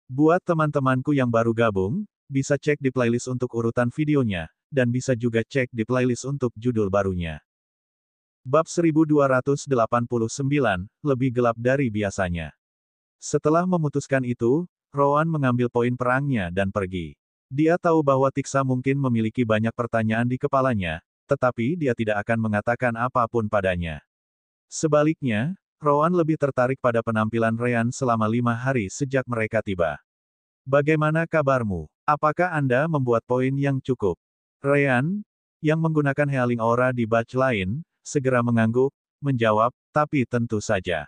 Buat teman-temanku yang baru gabung, bisa cek di playlist untuk urutan videonya, dan bisa juga cek di playlist untuk judul barunya. Bab 1289, lebih gelap dari biasanya. Setelah memutuskan itu, Rowan mengambil poin perangnya dan pergi. Dia tahu bahwa Tiksa mungkin memiliki banyak pertanyaan di kepalanya, tetapi dia tidak akan mengatakan apapun padanya. Sebaliknya, Rowan lebih tertarik pada penampilan Ryan selama 5 hari sejak mereka tiba. Bagaimana kabarmu? Apakah Anda membuat poin yang cukup? Ryan, yang menggunakan Healing Aura di batch lain, segera mengangguk, menjawab, tapi tentu saja.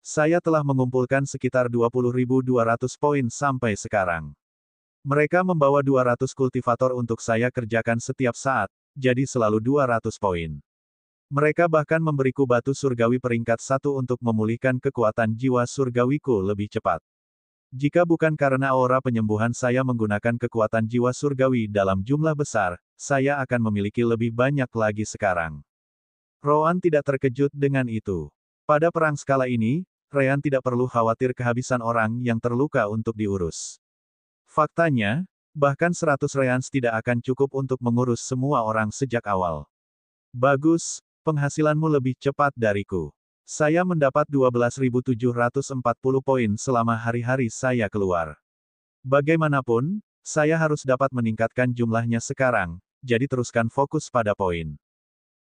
Saya telah mengumpulkan sekitar 20.200 poin sampai sekarang. Mereka membawa 200 kultivator untuk saya kerjakan setiap saat, jadi selalu 200 poin. Mereka bahkan memberiku batu surgawi peringkat 1 untuk memulihkan kekuatan jiwa surgawiku lebih cepat. Jika bukan karena aura penyembuhan saya menggunakan kekuatan jiwa surgawi dalam jumlah besar, saya akan memiliki lebih banyak lagi sekarang. Rowan tidak terkejut dengan itu. Pada perang skala ini, Ryan tidak perlu khawatir kehabisan orang yang terluka untuk diurus. Faktanya, bahkan 100 Ryans tidak akan cukup untuk mengurus semua orang sejak awal. Bagus, penghasilanmu lebih cepat dariku. Saya mendapat 12.740 poin selama hari-hari saya keluar. Bagaimanapun, saya harus dapat meningkatkan jumlahnya sekarang, jadi teruskan fokus pada poin.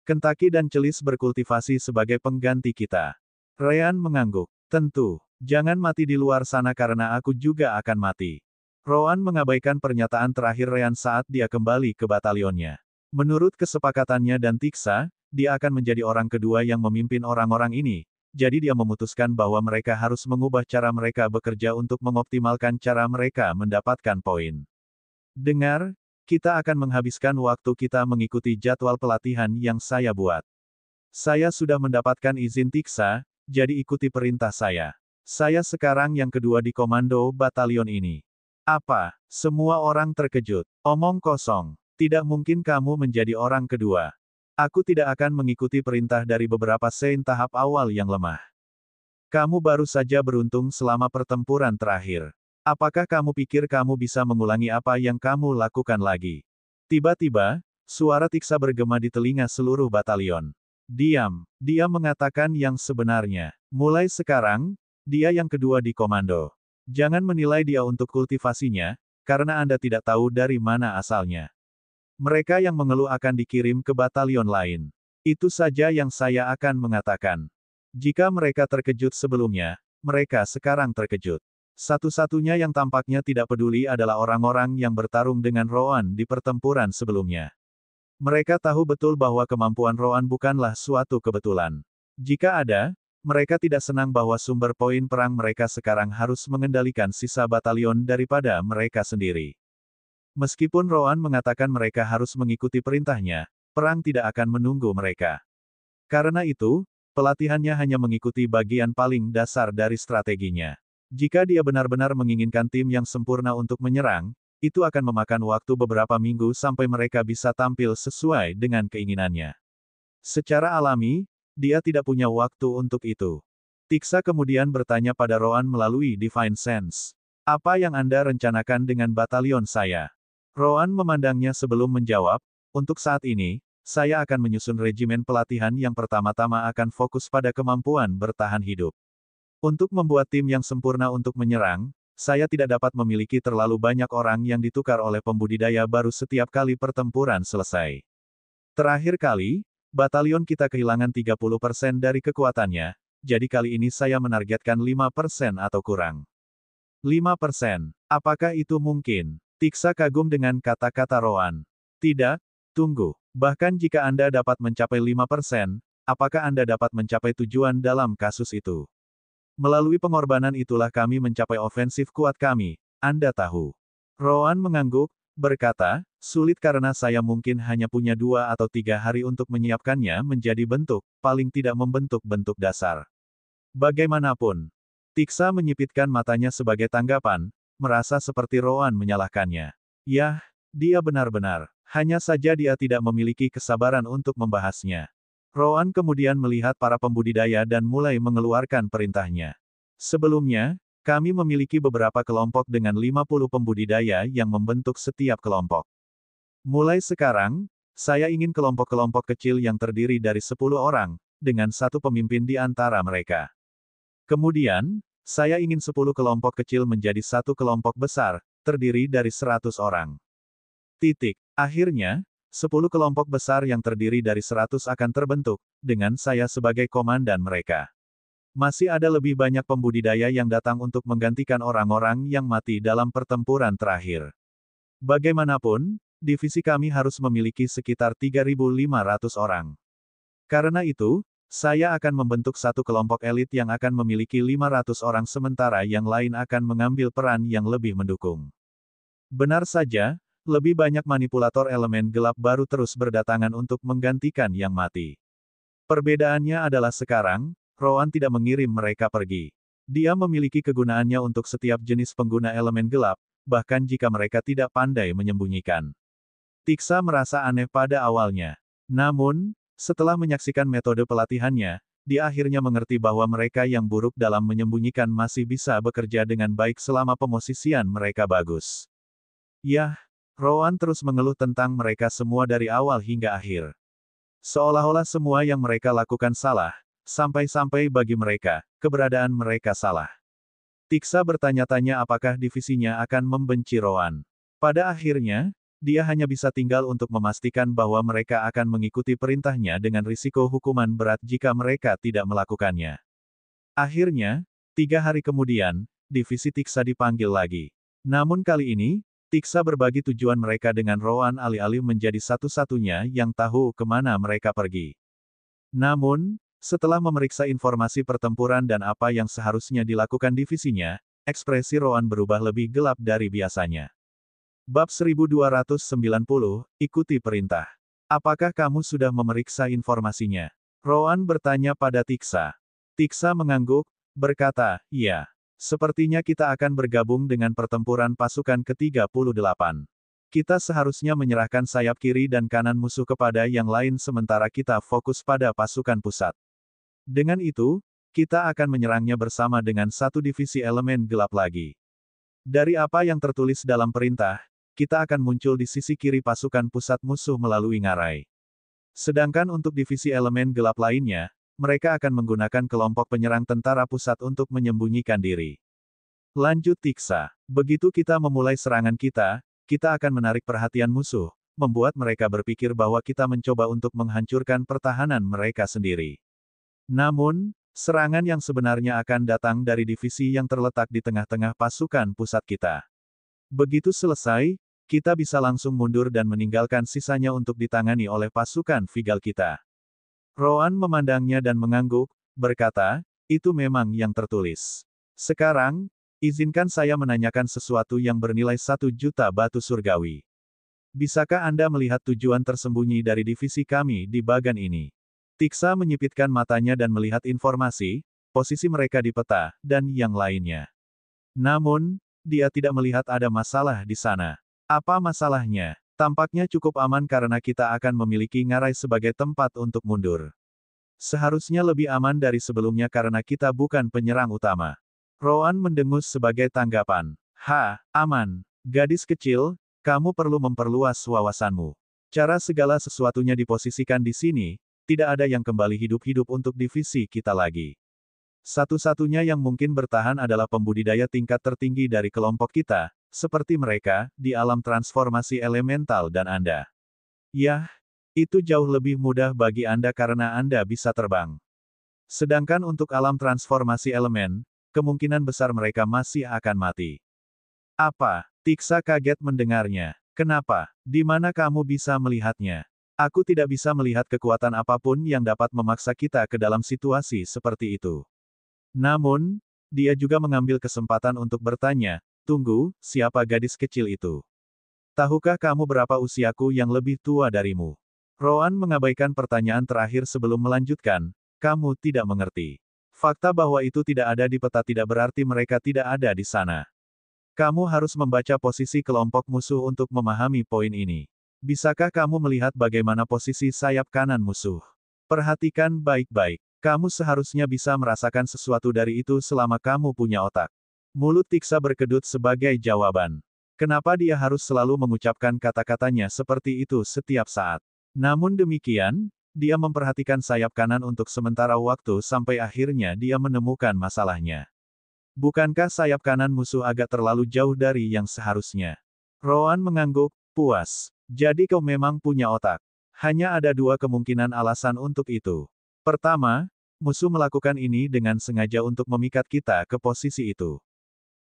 Kentucky dan Celis berkultivasi sebagai pengganti kita. Ryan mengangguk. Tentu, jangan mati di luar sana karena aku juga akan mati. Rowan mengabaikan pernyataan terakhir Ryan saat dia kembali ke batalionnya. Menurut kesepakatannya dan Tiksa, dia akan menjadi orang kedua yang memimpin orang-orang ini, jadi dia memutuskan bahwa mereka harus mengubah cara mereka bekerja untuk mengoptimalkan cara mereka mendapatkan poin. Dengar, kita akan menghabiskan waktu kita mengikuti jadwal pelatihan yang saya buat. Saya sudah mendapatkan izin Tiksa, jadi ikuti perintah saya. Saya sekarang yang kedua di komando batalion ini. Apa? Semua orang terkejut. Omong kosong. Tidak mungkin kamu menjadi orang kedua. Aku tidak akan mengikuti perintah dari beberapa Saint tahap awal yang lemah. Kamu baru saja beruntung selama pertempuran terakhir. Apakah kamu pikir kamu bisa mengulangi apa yang kamu lakukan lagi? Tiba-tiba, suara Tiksa bergema di telinga seluruh batalion. Diam, dia mengatakan yang sebenarnya. Mulai sekarang, dia yang kedua di komando. Jangan menilai dia untuk kultivasinya, karena Anda tidak tahu dari mana asalnya. Mereka yang mengeluh akan dikirim ke batalion lain. Itu saja yang saya akan mengatakan. Jika mereka terkejut sebelumnya, mereka sekarang terkejut. Satu-satunya yang tampaknya tidak peduli adalah orang-orang yang bertarung dengan Rowan di pertempuran sebelumnya. Mereka tahu betul bahwa kemampuan Rowan bukanlah suatu kebetulan. Jika ada, mereka tidak senang bahwa sumber poin perang mereka sekarang harus mengendalikan sisa batalion daripada mereka sendiri. Meskipun Rowan mengatakan mereka harus mengikuti perintahnya, perang tidak akan menunggu mereka. Karena itu, pelatihannya hanya mengikuti bagian paling dasar dari strateginya. Jika dia benar-benar menginginkan tim yang sempurna untuk menyerang, itu akan memakan waktu beberapa minggu sampai mereka bisa tampil sesuai dengan keinginannya. Secara alami, dia tidak punya waktu untuk itu. Tiksa kemudian bertanya pada Rowan melalui Divine Sense. Apa yang Anda rencanakan dengan batalion saya? Rowan memandangnya sebelum menjawab, untuk saat ini, saya akan menyusun regimen pelatihan yang pertama-tama akan fokus pada kemampuan bertahan hidup. Untuk membuat tim yang sempurna untuk menyerang, saya tidak dapat memiliki terlalu banyak orang yang ditukar oleh pembudidaya baru setiap kali pertempuran selesai. Terakhir kali, batalion kita kehilangan 30% dari kekuatannya, jadi kali ini saya menargetkan 5% atau kurang. 5%. Apakah itu mungkin? Tiksa kagum dengan kata-kata Rowan. Tidak, tunggu. Bahkan jika Anda dapat mencapai 5%, apakah Anda dapat mencapai tujuan dalam kasus itu? Melalui pengorbanan itulah kami mencapai ofensif kuat kami, Anda tahu. Rowan mengangguk, berkata, sulit karena saya mungkin hanya punya 2 atau 3 hari untuk menyiapkannya menjadi bentuk, paling tidak membentuk bentuk dasar. Bagaimanapun, Tiksa menyipitkan matanya sebagai tanggapan, merasa seperti Rowan menyalahkannya. Yah, dia benar-benar. Hanya saja dia tidak memiliki kesabaran untuk membahasnya. Rowan kemudian melihat para pembudidaya dan mulai mengeluarkan perintahnya. Sebelumnya, Kami memiliki beberapa kelompok dengan 50 pembudidaya yang membentuk setiap kelompok. Mulai sekarang, saya ingin kelompok-kelompok kecil yang terdiri dari 10 orang, dengan satu pemimpin di antara mereka. Kemudian, saya ingin 10 kelompok kecil menjadi satu kelompok besar, terdiri dari 100 orang. Akhirnya, 10 kelompok besar yang terdiri dari 100 akan terbentuk, dengan saya sebagai komandan mereka. Masih ada lebih banyak pembudidaya yang datang untuk menggantikan orang-orang yang mati dalam pertempuran terakhir. Bagaimanapun, divisi kami harus memiliki sekitar 3.500 orang. Karena itu, saya akan membentuk satu kelompok elit yang akan memiliki 500 orang sementara yang lain akan mengambil peran yang lebih mendukung. Benar saja, lebih banyak manipulator elemen gelap baru terus berdatangan untuk menggantikan yang mati. Perbedaannya adalah sekarang, Rowan tidak mengirim mereka pergi. Dia memiliki kegunaannya untuk setiap jenis pengguna elemen gelap, bahkan jika mereka tidak pandai menyembunyikan. Tiksa merasa aneh pada awalnya. Namun, setelah menyaksikan metode pelatihannya, dia akhirnya mengerti bahwa mereka yang buruk dalam menyembunyikan masih bisa bekerja dengan baik selama pemosisian mereka bagus. Yah, Rowan terus mengeluh tentang mereka semua dari awal hingga akhir. Seolah-olah semua yang mereka lakukan salah, sampai-sampai bagi mereka, keberadaan mereka salah. Tiksa bertanya-tanya apakah divisinya akan membenci Rowan. Pada akhirnya, dia hanya bisa tinggal untuk memastikan bahwa mereka akan mengikuti perintahnya dengan risiko hukuman berat jika mereka tidak melakukannya. Akhirnya, 3 hari kemudian, divisi Tiksa dipanggil lagi. Namun kali ini, Tiksa berbagi tujuan mereka dengan Rowan alih-alih menjadi satu-satunya yang tahu kemana mereka pergi. Namun, setelah memeriksa informasi pertempuran dan apa yang seharusnya dilakukan divisinya, ekspresi Rowan berubah lebih gelap dari biasanya. Bab 1290, ikuti perintah. Apakah kamu sudah memeriksa informasinya? Rowan bertanya pada Tiksa. Tiksa mengangguk, berkata, iya. Sepertinya kita akan bergabung dengan pertempuran pasukan ke-38. Kita seharusnya menyerahkan sayap kiri dan kanan musuh kepada yang lain sementara kita fokus pada pasukan pusat. Dengan itu, kita akan menyerangnya bersama dengan satu divisi elemen gelap lagi. Dari apa yang tertulis dalam perintah, kita akan muncul di sisi kiri pasukan pusat musuh melalui ngarai. Sedangkan untuk divisi elemen gelap lainnya, mereka akan menggunakan kelompok penyerang tentara pusat untuk menyembunyikan diri. Lanjut Tiksa. Begitu kita memulai serangan kita akan menarik perhatian musuh, membuat mereka berpikir bahwa kita mencoba untuk menghancurkan pertahanan mereka sendiri. Namun, serangan yang sebenarnya akan datang dari divisi yang terletak di tengah-tengah pasukan pusat kita. Begitu selesai, kita bisa langsung mundur dan meninggalkan sisanya untuk ditangani oleh pasukan Vigal kita. Rowan memandangnya dan mengangguk, berkata, itu memang yang tertulis. Sekarang, izinkan saya menanyakan sesuatu yang bernilai 1 juta batu surgawi. Bisakah Anda melihat tujuan tersembunyi dari divisi kami di bagan ini? Tiksa menyipitkan matanya dan melihat informasi, posisi mereka di peta, dan yang lainnya. Namun, dia tidak melihat ada masalah di sana. Apa masalahnya? Tampaknya cukup aman karena kita akan memiliki ngarai sebagai tempat untuk mundur. Seharusnya lebih aman dari sebelumnya karena kita bukan penyerang utama. Rowan mendengus sebagai tanggapan. Aman. Gadis kecil, kamu perlu memperluas wawasanmu. Cara segala sesuatunya diposisikan di sini, tidak ada yang kembali hidup-hidup untuk divisi kita lagi. Satu-satunya yang mungkin bertahan adalah pembudidaya tingkat tertinggi dari kelompok kita, seperti mereka, di alam transformasi elemental dan Anda. Yah, itu jauh lebih mudah bagi Anda karena Anda bisa terbang. Sedangkan untuk alam transformasi elemen, kemungkinan besar mereka masih akan mati. Apa? Tiksa kaget mendengarnya. Kenapa? Di mana kamu bisa melihatnya? Aku tidak bisa melihat kekuatan apapun yang dapat memaksa kita ke dalam situasi seperti itu. Namun, dia juga mengambil kesempatan untuk bertanya, tunggu, siapa gadis kecil itu? Tahukah kamu berapa usiaku yang lebih tua darimu? Rowan mengabaikan pertanyaan terakhir sebelum melanjutkan, kamu tidak mengerti. Fakta bahwa itu tidak ada di peta tidak berarti mereka tidak ada di sana. Kamu harus membaca posisi kelompok musuh untuk memahami poin ini. Bisakah kamu melihat bagaimana posisi sayap kanan musuh? Perhatikan baik-baik. Kamu seharusnya bisa merasakan sesuatu dari itu selama kamu punya otak. Mulut Tiksa berkedut sebagai jawaban. Kenapa dia harus selalu mengucapkan kata-katanya seperti itu setiap saat? Namun demikian, dia memperhatikan sayap kanan untuk sementara waktu sampai akhirnya dia menemukan masalahnya. Bukankah sayap kanan musuh agak terlalu jauh dari yang seharusnya? Roan mengangguk, puas. Jadi kau memang punya otak. Hanya ada dua kemungkinan alasan untuk itu. Pertama, musuh melakukan ini dengan sengaja untuk memikat kita ke posisi itu.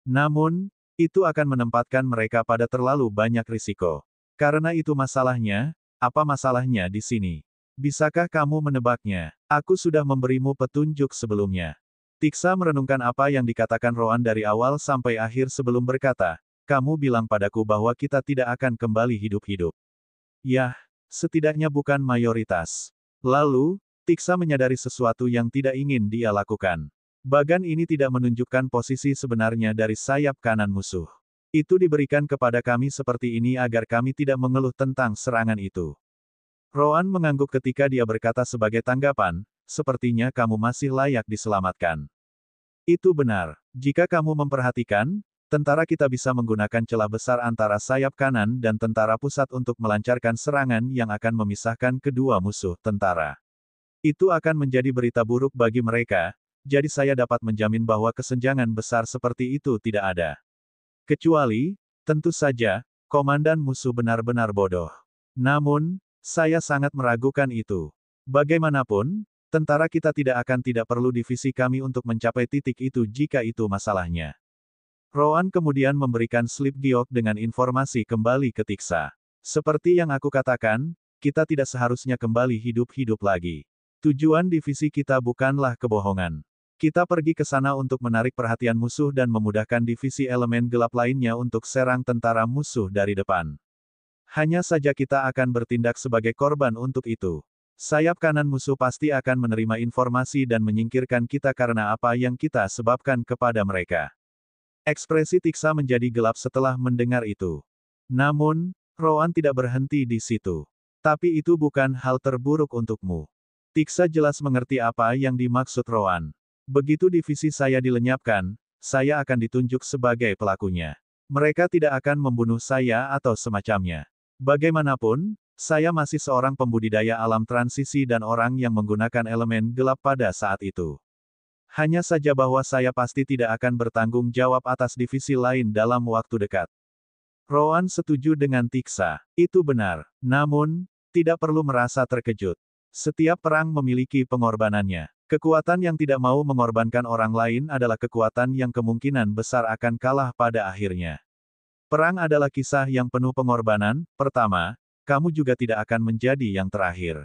Namun, itu akan menempatkan mereka pada terlalu banyak risiko. Karena itu masalahnya, apa masalahnya di sini? Bisakah kamu menebaknya? Aku sudah memberimu petunjuk sebelumnya. Tiksa merenungkan apa yang dikatakan Roan dari awal sampai akhir sebelum berkata, kamu bilang padaku bahwa kita tidak akan kembali hidup-hidup. Yah, setidaknya bukan mayoritas. Lalu, Tiksa menyadari sesuatu yang tidak ingin dia lakukan. Bagan ini tidak menunjukkan posisi sebenarnya dari sayap kanan musuh. Itu diberikan kepada kami seperti ini agar kami tidak mengeluh tentang serangan itu. Roan mengangguk ketika dia berkata sebagai tanggapan, sepertinya kamu masih layak diselamatkan. Itu benar. Jika kamu memperhatikan, tentara kita bisa menggunakan celah besar antara sayap kanan dan tentara pusat untuk melancarkan serangan yang akan memisahkan kedua musuh tentara. Itu akan menjadi berita buruk bagi mereka, jadi saya dapat menjamin bahwa kesenjangan besar seperti itu tidak ada. Kecuali, tentu saja, komandan musuh benar-benar bodoh. Namun, saya sangat meragukan itu. Bagaimanapun, tentara kita tidak perlu divisi kami untuk mencapai titik itu jika itu masalahnya. Roan kemudian memberikan slip giok dengan informasi kembali ke Tiksa. Seperti yang aku katakan, kita tidak seharusnya kembali hidup-hidup lagi. Tujuan divisi kita bukanlah kebohongan. Kita pergi ke sana untuk menarik perhatian musuh dan memudahkan divisi elemen gelap lainnya untuk serang tentara musuh dari depan. Hanya saja kita akan bertindak sebagai korban untuk itu. Sayap kanan musuh pasti akan menerima informasi dan menyingkirkan kita karena apa yang kita sebabkan kepada mereka. Ekspresi Tiksa menjadi gelap setelah mendengar itu. Namun, Roan tidak berhenti di situ. Tapi itu bukan hal terburuk untukmu. Tiksa jelas mengerti apa yang dimaksud Roan. Begitu divisi saya dilenyapkan, saya akan ditunjuk sebagai pelakunya. Mereka tidak akan membunuh saya atau semacamnya. Bagaimanapun, saya masih seorang pembudidaya alam transisi dan orang yang menggunakan elemen gelap pada saat itu. Hanya saja bahwa saya pasti tidak akan bertanggung jawab atas divisi lain dalam waktu dekat. Roan setuju dengan Tiksa. Itu benar. Namun, tidak perlu merasa terkejut. Setiap perang memiliki pengorbanannya. Kekuatan yang tidak mau mengorbankan orang lain adalah kekuatan yang kemungkinan besar akan kalah pada akhirnya. Perang adalah kisah yang penuh pengorbanan. Pertama, kamu juga tidak akan menjadi yang terakhir.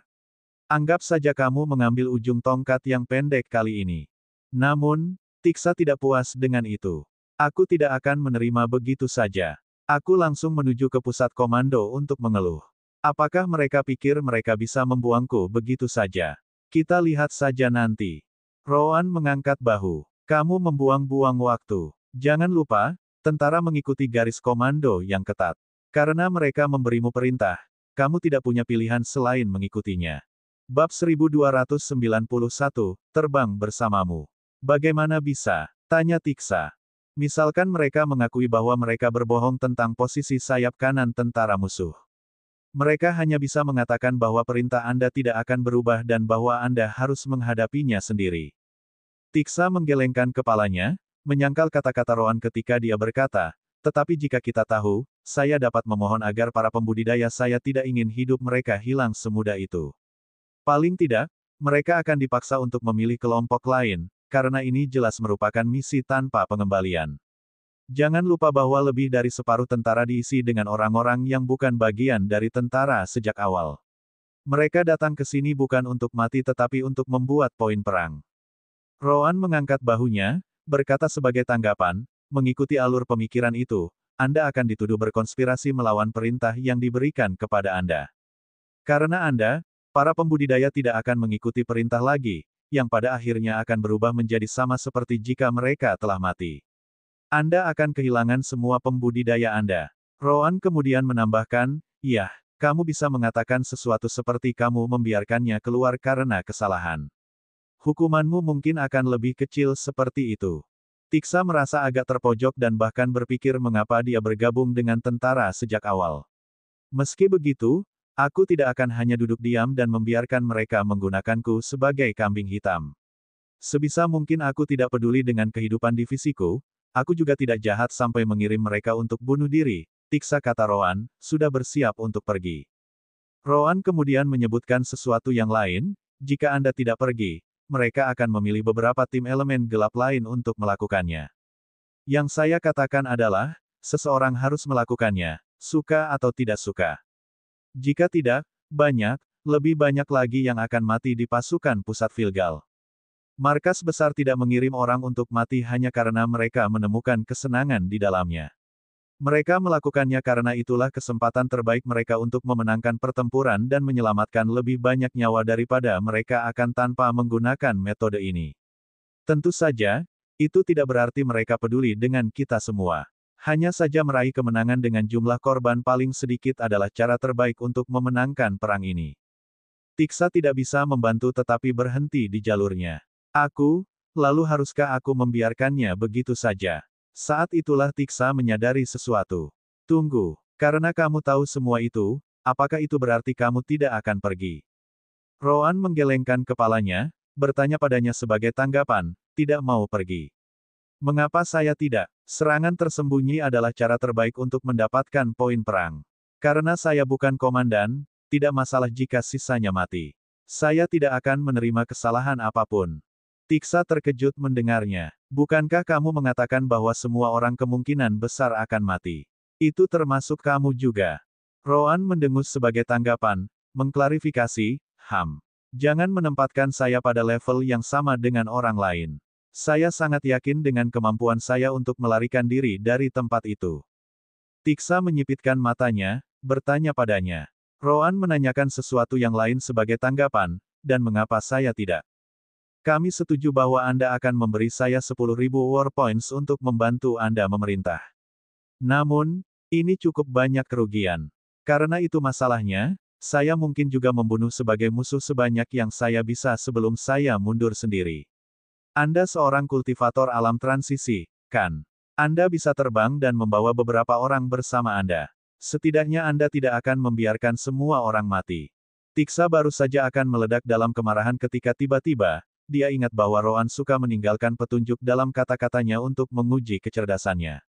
Anggap saja kamu mengambil ujung tongkat yang pendek kali ini. Namun, Tiksa tidak puas dengan itu. Aku tidak akan menerima begitu saja. Aku langsung menuju ke pusat komando untuk mengeluh. Apakah mereka pikir mereka bisa membuangku begitu saja? Kita lihat saja nanti. Roan mengangkat bahu. Kamu membuang-buang waktu. Jangan lupa, tentara mengikuti garis komando yang ketat. Karena mereka memberimu perintah, kamu tidak punya pilihan selain mengikutinya. Bab 1291, Terbang bersamamu. Bagaimana bisa? Tanya Tiksa. Misalkan mereka mengakui bahwa mereka berbohong tentang posisi sayap kanan tentara musuh. Mereka hanya bisa mengatakan bahwa perintah Anda tidak akan berubah dan bahwa Anda harus menghadapinya sendiri. Tiksa menggelengkan kepalanya, menyangkal kata-kata Roan ketika dia berkata, tetapi jika kita tahu, saya dapat memohon agar para pembudidaya saya tidak ingin hidup mereka hilang semudah itu. Paling tidak, mereka akan dipaksa untuk memilih kelompok lain, karena ini jelas merupakan misi tanpa pengembalian. Jangan lupa bahwa lebih dari separuh tentara diisi dengan orang-orang yang bukan bagian dari tentara sejak awal. Mereka datang ke sini bukan untuk mati tetapi untuk membuat poin perang. Roan mengangkat bahunya, berkata sebagai tanggapan, mengikuti alur pemikiran itu, Anda akan dituduh berkonspirasi melawan perintah yang diberikan kepada Anda. Karena Anda, para pembudidaya tidak akan mengikuti perintah lagi, yang pada akhirnya akan berubah menjadi sama seperti jika mereka telah mati. Anda akan kehilangan semua pembudidaya Anda. Roan kemudian menambahkan, iya, kamu bisa mengatakan sesuatu seperti kamu membiarkannya keluar karena kesalahan. Hukumanmu mungkin akan lebih kecil seperti itu. Tiksa merasa agak terpojok dan bahkan berpikir mengapa dia bergabung dengan tentara sejak awal. Meski begitu, aku tidak akan hanya duduk diam dan membiarkan mereka menggunakanku sebagai kambing hitam. Sebisa mungkin aku tidak peduli dengan kehidupan divisiku, aku juga tidak jahat sampai mengirim mereka untuk bunuh diri, Tiksa kata Roan, sudah bersiap untuk pergi. Roan kemudian menyebutkan sesuatu yang lain, jika Anda tidak pergi, mereka akan memilih beberapa tim elemen gelap lain untuk melakukannya. Yang saya katakan adalah, seseorang harus melakukannya, suka atau tidak suka. Jika tidak, lebih banyak lagi yang akan mati di pasukan pusat Filgal. Markas besar tidak mengirim orang untuk mati hanya karena mereka menemukan kesenangan di dalamnya. Mereka melakukannya karena itulah kesempatan terbaik mereka untuk memenangkan pertempuran dan menyelamatkan lebih banyak nyawa daripada mereka akan tanpa menggunakan metode ini. Tentu saja, itu tidak berarti mereka peduli dengan kita semua. Hanya saja meraih kemenangan dengan jumlah korban paling sedikit adalah cara terbaik untuk memenangkan perang ini. Tiksa tidak bisa membantu tetapi berhenti di jalurnya. Lalu haruskah aku membiarkannya begitu saja? Saat itulah Tiksa menyadari sesuatu. Tunggu, karena kamu tahu semua itu, apakah itu berarti kamu tidak akan pergi? Roan menggelengkan kepalanya, bertanya padanya sebagai tanggapan, tidak mau pergi. Mengapa saya tidak? Serangan tersembunyi adalah cara terbaik untuk mendapatkan poin perang. Karena saya bukan komandan, tidak masalah jika sisanya mati. Saya tidak akan menerima kesalahan apapun. Tiksa terkejut mendengarnya. Bukankah kamu mengatakan bahwa semua orang kemungkinan besar akan mati? Itu termasuk kamu juga. Roan mendengus sebagai tanggapan, mengklarifikasi, Jangan menempatkan saya pada level yang sama dengan orang lain. Saya sangat yakin dengan kemampuan saya untuk melarikan diri dari tempat itu. Tiksa menyipitkan matanya, bertanya padanya. Roan menanyakan sesuatu yang lain sebagai tanggapan, dan mengapa saya tidak? Kami setuju bahwa Anda akan memberi saya 10.000 war points untuk membantu Anda memerintah. Namun, ini cukup banyak kerugian. Karena itu masalahnya, saya mungkin juga membunuh sebagai musuh sebanyak yang saya bisa sebelum saya mundur sendiri. Anda seorang kultivator alam transisi, kan? Anda bisa terbang dan membawa beberapa orang bersama Anda. Setidaknya Anda tidak akan membiarkan semua orang mati. Tiksa baru saja akan meledak dalam kemarahan ketika tiba-tiba, dia ingat bahwa Roan suka meninggalkan petunjuk dalam kata-katanya untuk menguji kecerdasannya.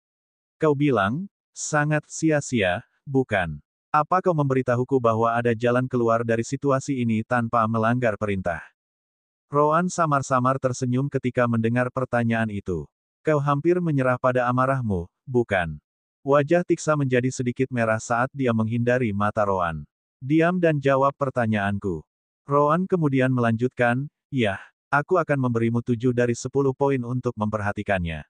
Kau bilang, sangat sia-sia, bukan? Apa kau memberitahuku bahwa ada jalan keluar dari situasi ini tanpa melanggar perintah? Roan samar-samar tersenyum ketika mendengar pertanyaan itu. Kau hampir menyerah pada amarahmu, bukan? Wajah Tiksa menjadi sedikit merah saat dia menghindari mata Roan. Diam dan jawab pertanyaanku. Roan kemudian melanjutkan, ya. Aku akan memberimu 7 dari 10 poin untuk memperhatikannya.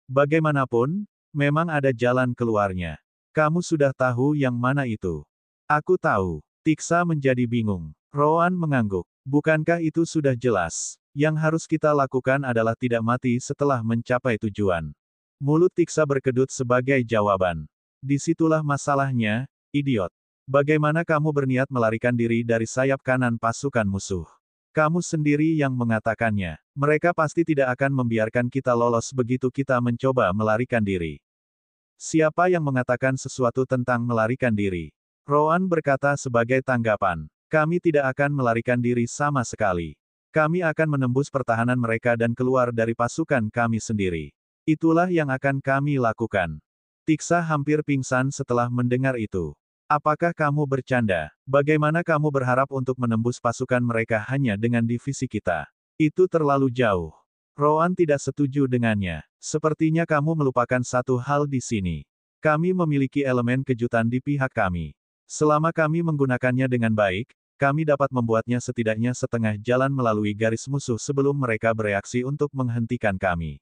Bagaimanapun, memang ada jalan keluarnya. Kamu sudah tahu yang mana itu? Aku tahu. Tiksa menjadi bingung. Roan mengangguk. Bukankah itu sudah jelas? Yang harus kita lakukan adalah tidak mati setelah mencapai tujuan. Mulut Tiksa berkedut sebagai jawaban. Disitulah masalahnya, idiot. Bagaimana kamu berniat melarikan diri dari sayap kanan pasukan musuh? Kamu sendiri yang mengatakannya. Mereka pasti tidak akan membiarkan kita lolos begitu kita mencoba melarikan diri. Siapa yang mengatakan sesuatu tentang melarikan diri? Roan berkata sebagai tanggapan. Kami tidak akan melarikan diri sama sekali. Kami akan menembus pertahanan mereka dan keluar dari pasukan kami sendiri. Itulah yang akan kami lakukan. Tiksa hampir pingsan setelah mendengar itu. Apakah kamu bercanda? Bagaimana kamu berharap untuk menembus pasukan mereka hanya dengan divisi kita? Itu terlalu jauh. Roan tidak setuju dengannya. Sepertinya kamu melupakan satu hal di sini. Kami memiliki elemen kejutan di pihak kami. Selama kami menggunakannya dengan baik, kami dapat membuatnya setidaknya setengah jalan melalui garis musuh sebelum mereka bereaksi untuk menghentikan kami.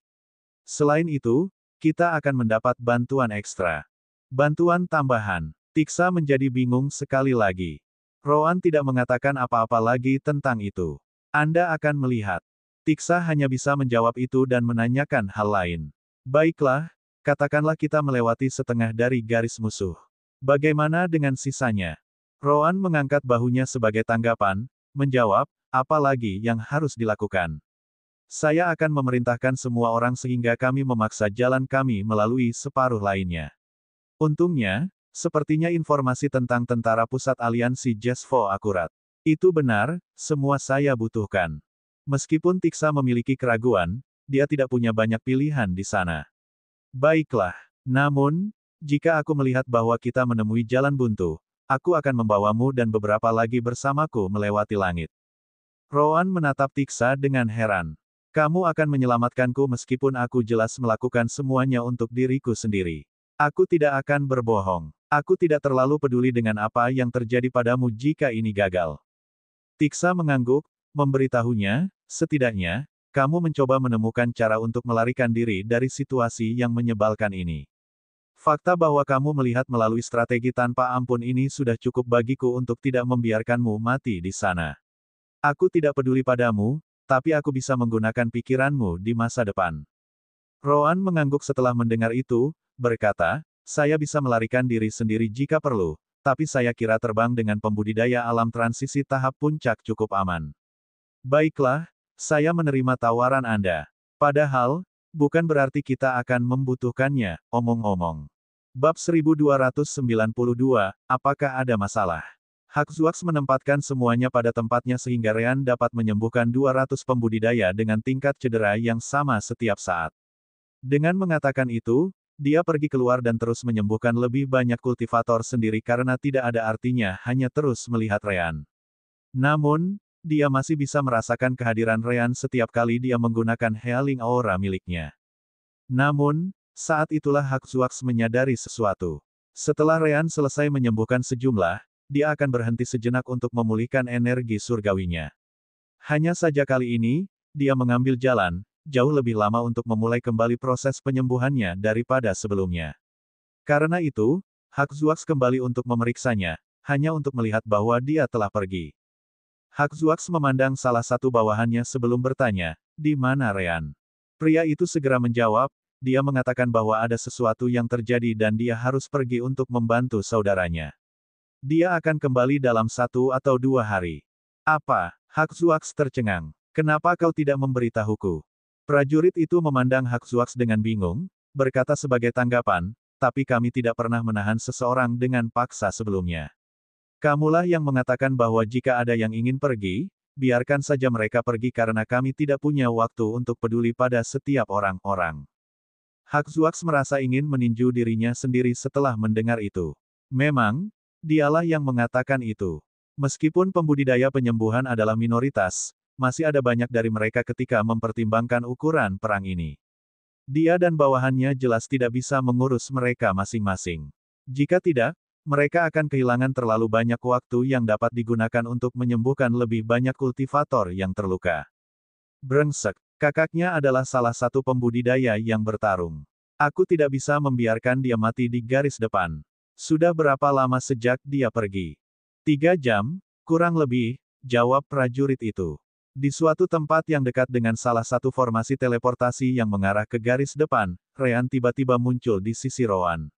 Selain itu, kita akan mendapat bantuan ekstra. Bantuan tambahan. Tiksa menjadi bingung sekali lagi. Roan tidak mengatakan apa-apa lagi tentang itu. Anda akan melihat. Tiksa hanya bisa menjawab itu dan menanyakan hal lain. Baiklah, katakanlah kita melewati setengah dari garis musuh. Bagaimana dengan sisanya? Roan mengangkat bahunya sebagai tanggapan, menjawab, apa lagi yang harus dilakukan? Saya akan memerintahkan semua orang sehingga kami memaksa jalan kami melalui separuh lainnya. Untungnya, sepertinya informasi tentang tentara pusat aliansi Jesvo akurat. Itu benar, semua saya butuhkan. Meskipun Tiksa memiliki keraguan, dia tidak punya banyak pilihan di sana. Baiklah, namun, jika aku melihat bahwa kita menemui jalan buntu, aku akan membawamu dan beberapa lagi bersamaku melewati langit. Rowan menatap Tiksa dengan heran. Kamu akan menyelamatkanku meskipun aku jelas melakukan semuanya untuk diriku sendiri. Aku tidak akan berbohong. Aku tidak terlalu peduli dengan apa yang terjadi padamu jika ini gagal. Tiksa mengangguk, memberitahunya, setidaknya, kamu mencoba menemukan cara untuk melarikan diri dari situasi yang menyebalkan ini. Fakta bahwa kamu melihat melalui strategi tanpa ampun ini sudah cukup bagiku untuk tidak membiarkanmu mati di sana. Aku tidak peduli padamu, tapi aku bisa menggunakan pikiranmu di masa depan. Rowan mengangguk setelah mendengar itu, berkata, saya bisa melarikan diri sendiri jika perlu, tapi saya kira terbang dengan pembudidaya alam transisi tahap puncak cukup aman. Baiklah, saya menerima tawaran Anda. Padahal, bukan berarti kita akan membutuhkannya, omong-omong. Bab 1292, apakah ada masalah? Haxuax menempatkan semuanya pada tempatnya sehingga Rean dapat menyembuhkan 200 pembudidaya dengan tingkat cedera yang sama setiap saat. Dengan mengatakan itu, dia pergi keluar dan terus menyembuhkan lebih banyak kultivator sendiri karena tidak ada artinya hanya terus melihat Rean. Namun, dia masih bisa merasakan kehadiran Rean setiap kali dia menggunakan Healing Aura miliknya. Namun, saat itulah Haxuax menyadari sesuatu. Setelah Rean selesai menyembuhkan sejumlah, dia akan berhenti sejenak untuk memulihkan energi surgawinya. Hanya saja kali ini, dia mengambil jalan, jauh lebih lama untuk memulai kembali proses penyembuhannya daripada sebelumnya. Karena itu, Haxuax kembali untuk memeriksanya, hanya untuk melihat bahwa dia telah pergi. Haxuax memandang salah satu bawahannya sebelum bertanya, di mana Rean? Pria itu segera menjawab, dia mengatakan bahwa ada sesuatu yang terjadi dan dia harus pergi untuk membantu saudaranya. Dia akan kembali dalam 1 atau 2 hari. Apa? Haxuax tercengang. Kenapa kau tidak memberitahuku? Prajurit itu memandang Haxuax dengan bingung, berkata sebagai tanggapan, tapi kami tidak pernah menahan seseorang dengan paksa sebelumnya. Kamulah yang mengatakan bahwa jika ada yang ingin pergi, biarkan saja mereka pergi karena kami tidak punya waktu untuk peduli pada setiap orang-orang. Haxuax merasa ingin meninju dirinya sendiri setelah mendengar itu. Memang, dialah yang mengatakan itu. Meskipun pembudidaya penyembuhan adalah minoritas, masih ada banyak dari mereka ketika mempertimbangkan ukuran perang ini. Dia dan bawahannya jelas tidak bisa mengurus mereka masing-masing. Jika tidak, mereka akan kehilangan terlalu banyak waktu yang dapat digunakan untuk menyembuhkan lebih banyak kultivator yang terluka. Brengsek, kakaknya adalah salah satu pembudidaya yang bertarung. Aku tidak bisa membiarkan dia mati di garis depan. Sudah berapa lama sejak dia pergi? 3 jam, kurang lebih, jawab prajurit itu. Di suatu tempat yang dekat dengan salah satu formasi teleportasi yang mengarah ke garis depan, Rean tiba-tiba muncul di sisi Rowan.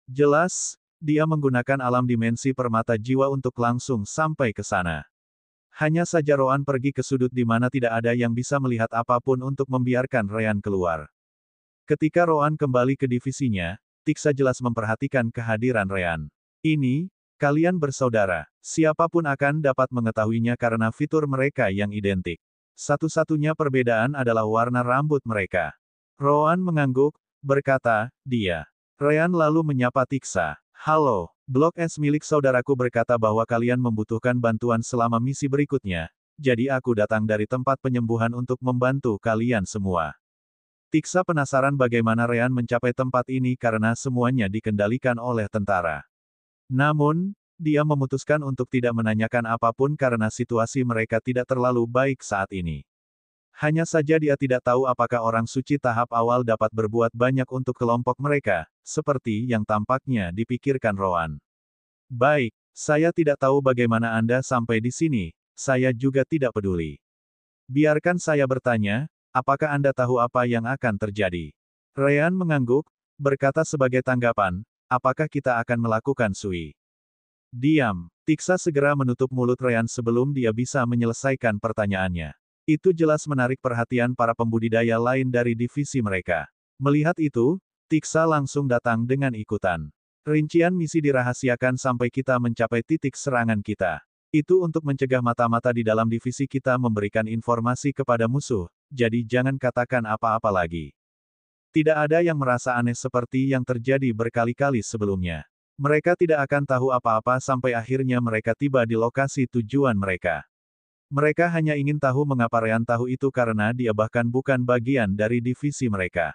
Jelas, dia menggunakan alam dimensi permata jiwa untuk langsung sampai ke sana. Hanya saja Rowan pergi ke sudut di mana tidak ada yang bisa melihat apapun untuk membiarkan Rean keluar. Ketika Rowan kembali ke divisinya, Tiksa jelas memperhatikan kehadiran Rean. Ini, kalian bersaudara. Siapapun akan dapat mengetahuinya karena fitur mereka yang identik. Satu-satunya perbedaan adalah warna rambut mereka. Rowan mengangguk, berkata, dia. Rean lalu menyapa Tiksa. Halo, Blok S milik saudaraku berkata bahwa kalian membutuhkan bantuan selama misi berikutnya, jadi aku datang dari tempat penyembuhan untuk membantu kalian semua. Tiksa penasaran bagaimana Rean mencapai tempat ini karena semuanya dikendalikan oleh tentara. Namun, dia memutuskan untuk tidak menanyakan apapun karena situasi mereka tidak terlalu baik saat ini. Hanya saja dia tidak tahu apakah orang suci tahap awal dapat berbuat banyak untuk kelompok mereka, seperti yang tampaknya dipikirkan Rowan. Baik, saya tidak tahu bagaimana Anda sampai di sini, saya juga tidak peduli. Biarkan saya bertanya, apakah Anda tahu apa yang akan terjadi? Rean mengangguk, berkata sebagai tanggapan, apakah kita akan melakukan sui? Diam. Tiksa segera menutup mulut Rean sebelum dia bisa menyelesaikan pertanyaannya. Itu jelas menarik perhatian para pembudidaya lain dari divisi mereka. Melihat itu, Tiksa langsung datang dengan ikutan. Rincian misi dirahasiakan sampai kita mencapai titik serangan kita. Itu untuk mencegah mata-mata di dalam divisi kita memberikan informasi kepada musuh, jadi jangan katakan apa-apa lagi. Tidak ada yang merasa aneh seperti yang terjadi berkali-kali sebelumnya. Mereka tidak akan tahu apa-apa sampai akhirnya mereka tiba di lokasi tujuan mereka. Mereka hanya ingin tahu mengapa Ryan tahu itu karena dia bahkan bukan bagian dari divisi mereka.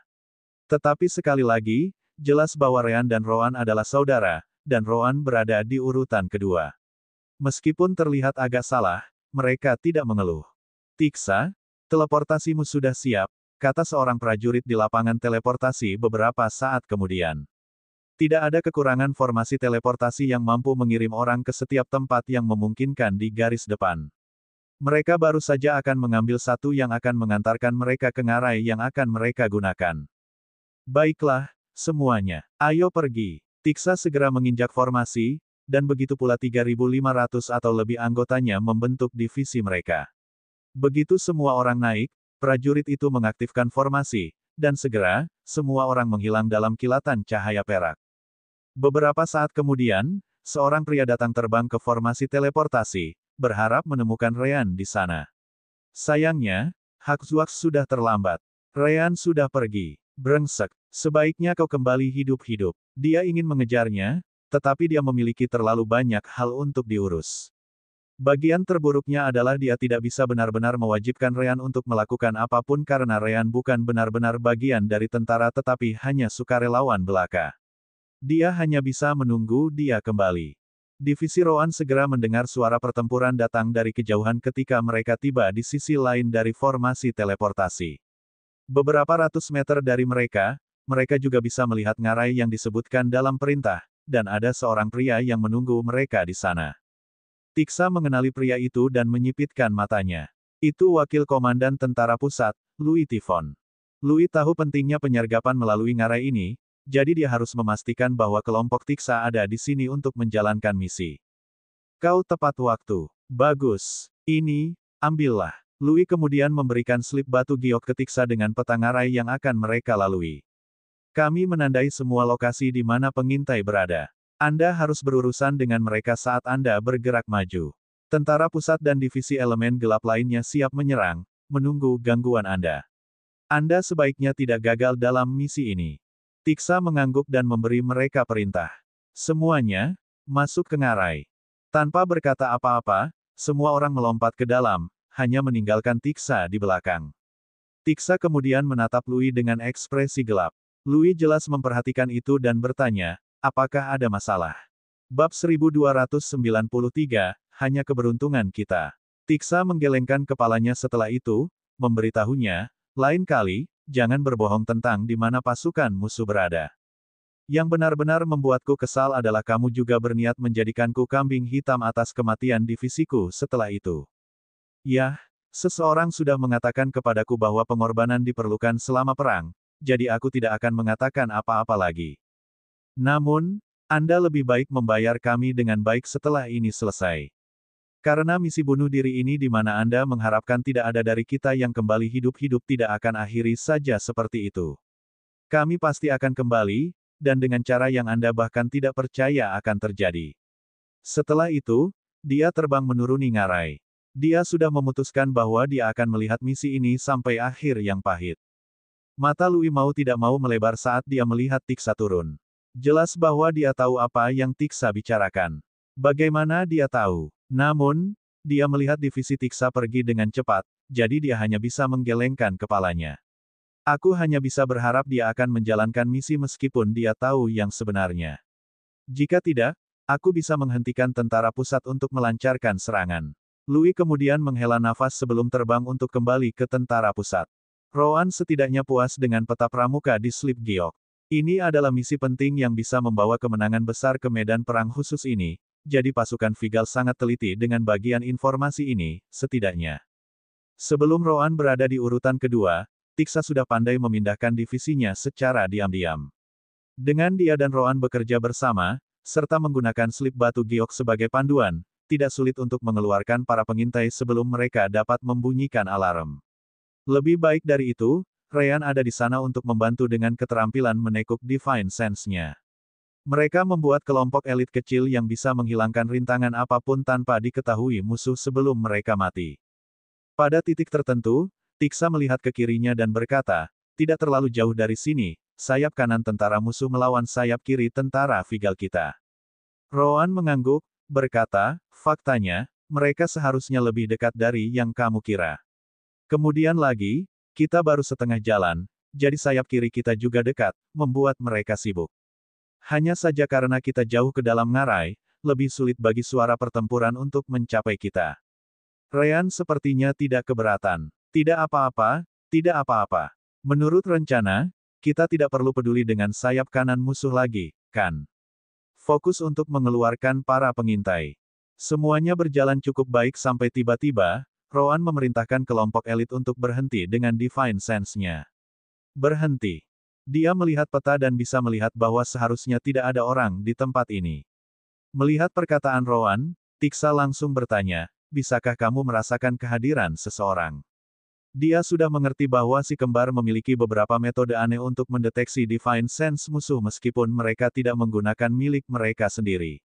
Tetapi sekali lagi, jelas bahwa Ryan dan Rowan adalah saudara, dan Rowan berada di urutan kedua. Meskipun terlihat agak salah, mereka tidak mengeluh. Tiksa, teleportasimu sudah siap, kata seorang prajurit di lapangan teleportasi beberapa saat kemudian. Tidak ada kekurangan formasi teleportasi yang mampu mengirim orang ke setiap tempat yang memungkinkan di garis depan. Mereka baru saja akan mengambil satu yang akan mengantarkan mereka ke ngarai yang akan mereka gunakan. Baiklah, semuanya. Ayo pergi. Tiksa segera menginjak formasi, dan begitu pula 3.500 atau lebih anggotanya membentuk divisi mereka. Begitu semua orang naik, prajurit itu mengaktifkan formasi, dan segera, semua orang menghilang dalam kilatan cahaya perak. Beberapa saat kemudian, seorang pria datang terbang ke formasi teleportasi, berharap menemukan Ryan di sana. Sayangnya, Haxwax sudah terlambat. Ryan sudah pergi. Brengsek, sebaiknya kau kembali hidup-hidup. Dia ingin mengejarnya, tetapi dia memiliki terlalu banyak hal untuk diurus. Bagian terburuknya adalah dia tidak bisa benar-benar mewajibkan Ryan untuk melakukan apapun karena Ryan bukan benar-benar bagian dari tentara tetapi hanya sukarelawan belaka. Dia hanya bisa menunggu dia kembali. Divisi Rowan segera mendengar suara pertempuran datang dari kejauhan ketika mereka tiba di sisi lain dari formasi teleportasi. Beberapa ratus meter dari mereka, mereka juga bisa melihat ngarai yang disebutkan dalam perintah, dan ada seorang pria yang menunggu mereka di sana. Tiksa mengenali pria itu dan menyipitkan matanya. Itu wakil komandan tentara pusat, Louis Tifon. Louis tahu pentingnya penyergapan melalui ngarai ini, jadi dia harus memastikan bahwa kelompok Tiksa ada di sini untuk menjalankan misi. Kau tepat waktu. Bagus. Ini, ambillah. Louis kemudian memberikan slip batu giok ke Tiksa dengan peta ngarai yang akan mereka lalui. Kami menandai semua lokasi di mana pengintai berada. Anda harus berurusan dengan mereka saat Anda bergerak maju. Tentara pusat dan divisi elemen gelap lainnya siap menyerang, menunggu gangguan Anda. Anda sebaiknya tidak gagal dalam misi ini. Tiksa mengangguk dan memberi mereka perintah. Semuanya, masuk ke ngarai. Tanpa berkata apa-apa, semua orang melompat ke dalam, hanya meninggalkan Tiksa di belakang. Tiksa kemudian menatap Louis dengan ekspresi gelap. Louis jelas memperhatikan itu dan bertanya, apakah ada masalah? Bab 1293, hanya keberuntungan kita. Tiksa menggelengkan kepalanya setelah itu, memberitahunya, lain kali, jangan berbohong tentang di mana pasukan musuh berada. Yang benar-benar membuatku kesal adalah kamu juga berniat menjadikanku kambing hitam atas kematian divisiku setelah itu. Yah, seseorang sudah mengatakan kepadaku bahwa pengorbanan diperlukan selama perang, jadi aku tidak akan mengatakan apa-apa lagi. Namun, Anda lebih baik membayar kami dengan baik setelah ini selesai. Karena misi bunuh diri ini di mana Anda mengharapkan tidak ada dari kita yang kembali hidup-hidup tidak akan akhiri saja seperti itu. Kami pasti akan kembali, dan dengan cara yang Anda bahkan tidak percaya akan terjadi. Setelah itu, dia terbang menuruni ngarai. Dia sudah memutuskan bahwa dia akan melihat misi ini sampai akhir yang pahit. Mata Louis mau tidak mau melebar saat dia melihat Tiksa turun. Jelas bahwa dia tahu apa yang Tiksa bicarakan. Bagaimana dia tahu? Namun, dia melihat divisi Tiksa pergi dengan cepat, jadi dia hanya bisa menggelengkan kepalanya. Aku hanya bisa berharap dia akan menjalankan misi meskipun dia tahu yang sebenarnya. Jika tidak, aku bisa menghentikan tentara pusat untuk melancarkan serangan. Louis kemudian menghela nafas sebelum terbang untuk kembali ke tentara pusat. Rowan setidaknya puas dengan peta pramuka di slip giok. Ini adalah misi penting yang bisa membawa kemenangan besar ke medan perang khusus ini, jadi pasukan Vigal sangat teliti dengan bagian informasi ini, setidaknya. Sebelum Rowan berada di urutan kedua, Tiksa sudah pandai memindahkan divisinya secara diam-diam. Dengan dia dan Rowan bekerja bersama, serta menggunakan slip batu giok sebagai panduan, tidak sulit untuk mengeluarkan para pengintai sebelum mereka dapat membunyikan alarm. Lebih baik dari itu, Ryan ada di sana untuk membantu dengan keterampilan menekuk Divine Sense-nya. Mereka membuat kelompok elit kecil yang bisa menghilangkan rintangan apapun tanpa diketahui musuh sebelum mereka mati. Pada titik tertentu, Tiksa melihat ke kirinya dan berkata, tidak terlalu jauh dari sini, sayap kanan tentara musuh melawan sayap kiri tentara Vigal kita. Rowan mengangguk, berkata, faktanya, mereka seharusnya lebih dekat dari yang kamu kira. Kemudian lagi, kita baru setengah jalan, jadi sayap kiri kita juga dekat, membuat mereka sibuk. Hanya saja karena kita jauh ke dalam ngarai, lebih sulit bagi suara pertempuran untuk mencapai kita. Ryan sepertinya tidak keberatan. Tidak apa-apa, tidak apa-apa. Menurut rencana, kita tidak perlu peduli dengan sayap kanan musuh lagi, kan? Fokus untuk mengeluarkan para pengintai. Semuanya berjalan cukup baik sampai tiba-tiba, Rowan memerintahkan kelompok elit untuk berhenti dengan Divine Sense-nya. Berhenti. Dia melihat peta dan bisa melihat bahwa seharusnya tidak ada orang di tempat ini. Melihat perkataan Rowan, Tiksa langsung bertanya, bisakah kamu merasakan kehadiran seseorang? Dia sudah mengerti bahwa si kembar memiliki beberapa metode aneh untuk mendeteksi Divine Sense musuh meskipun mereka tidak menggunakan milik mereka sendiri.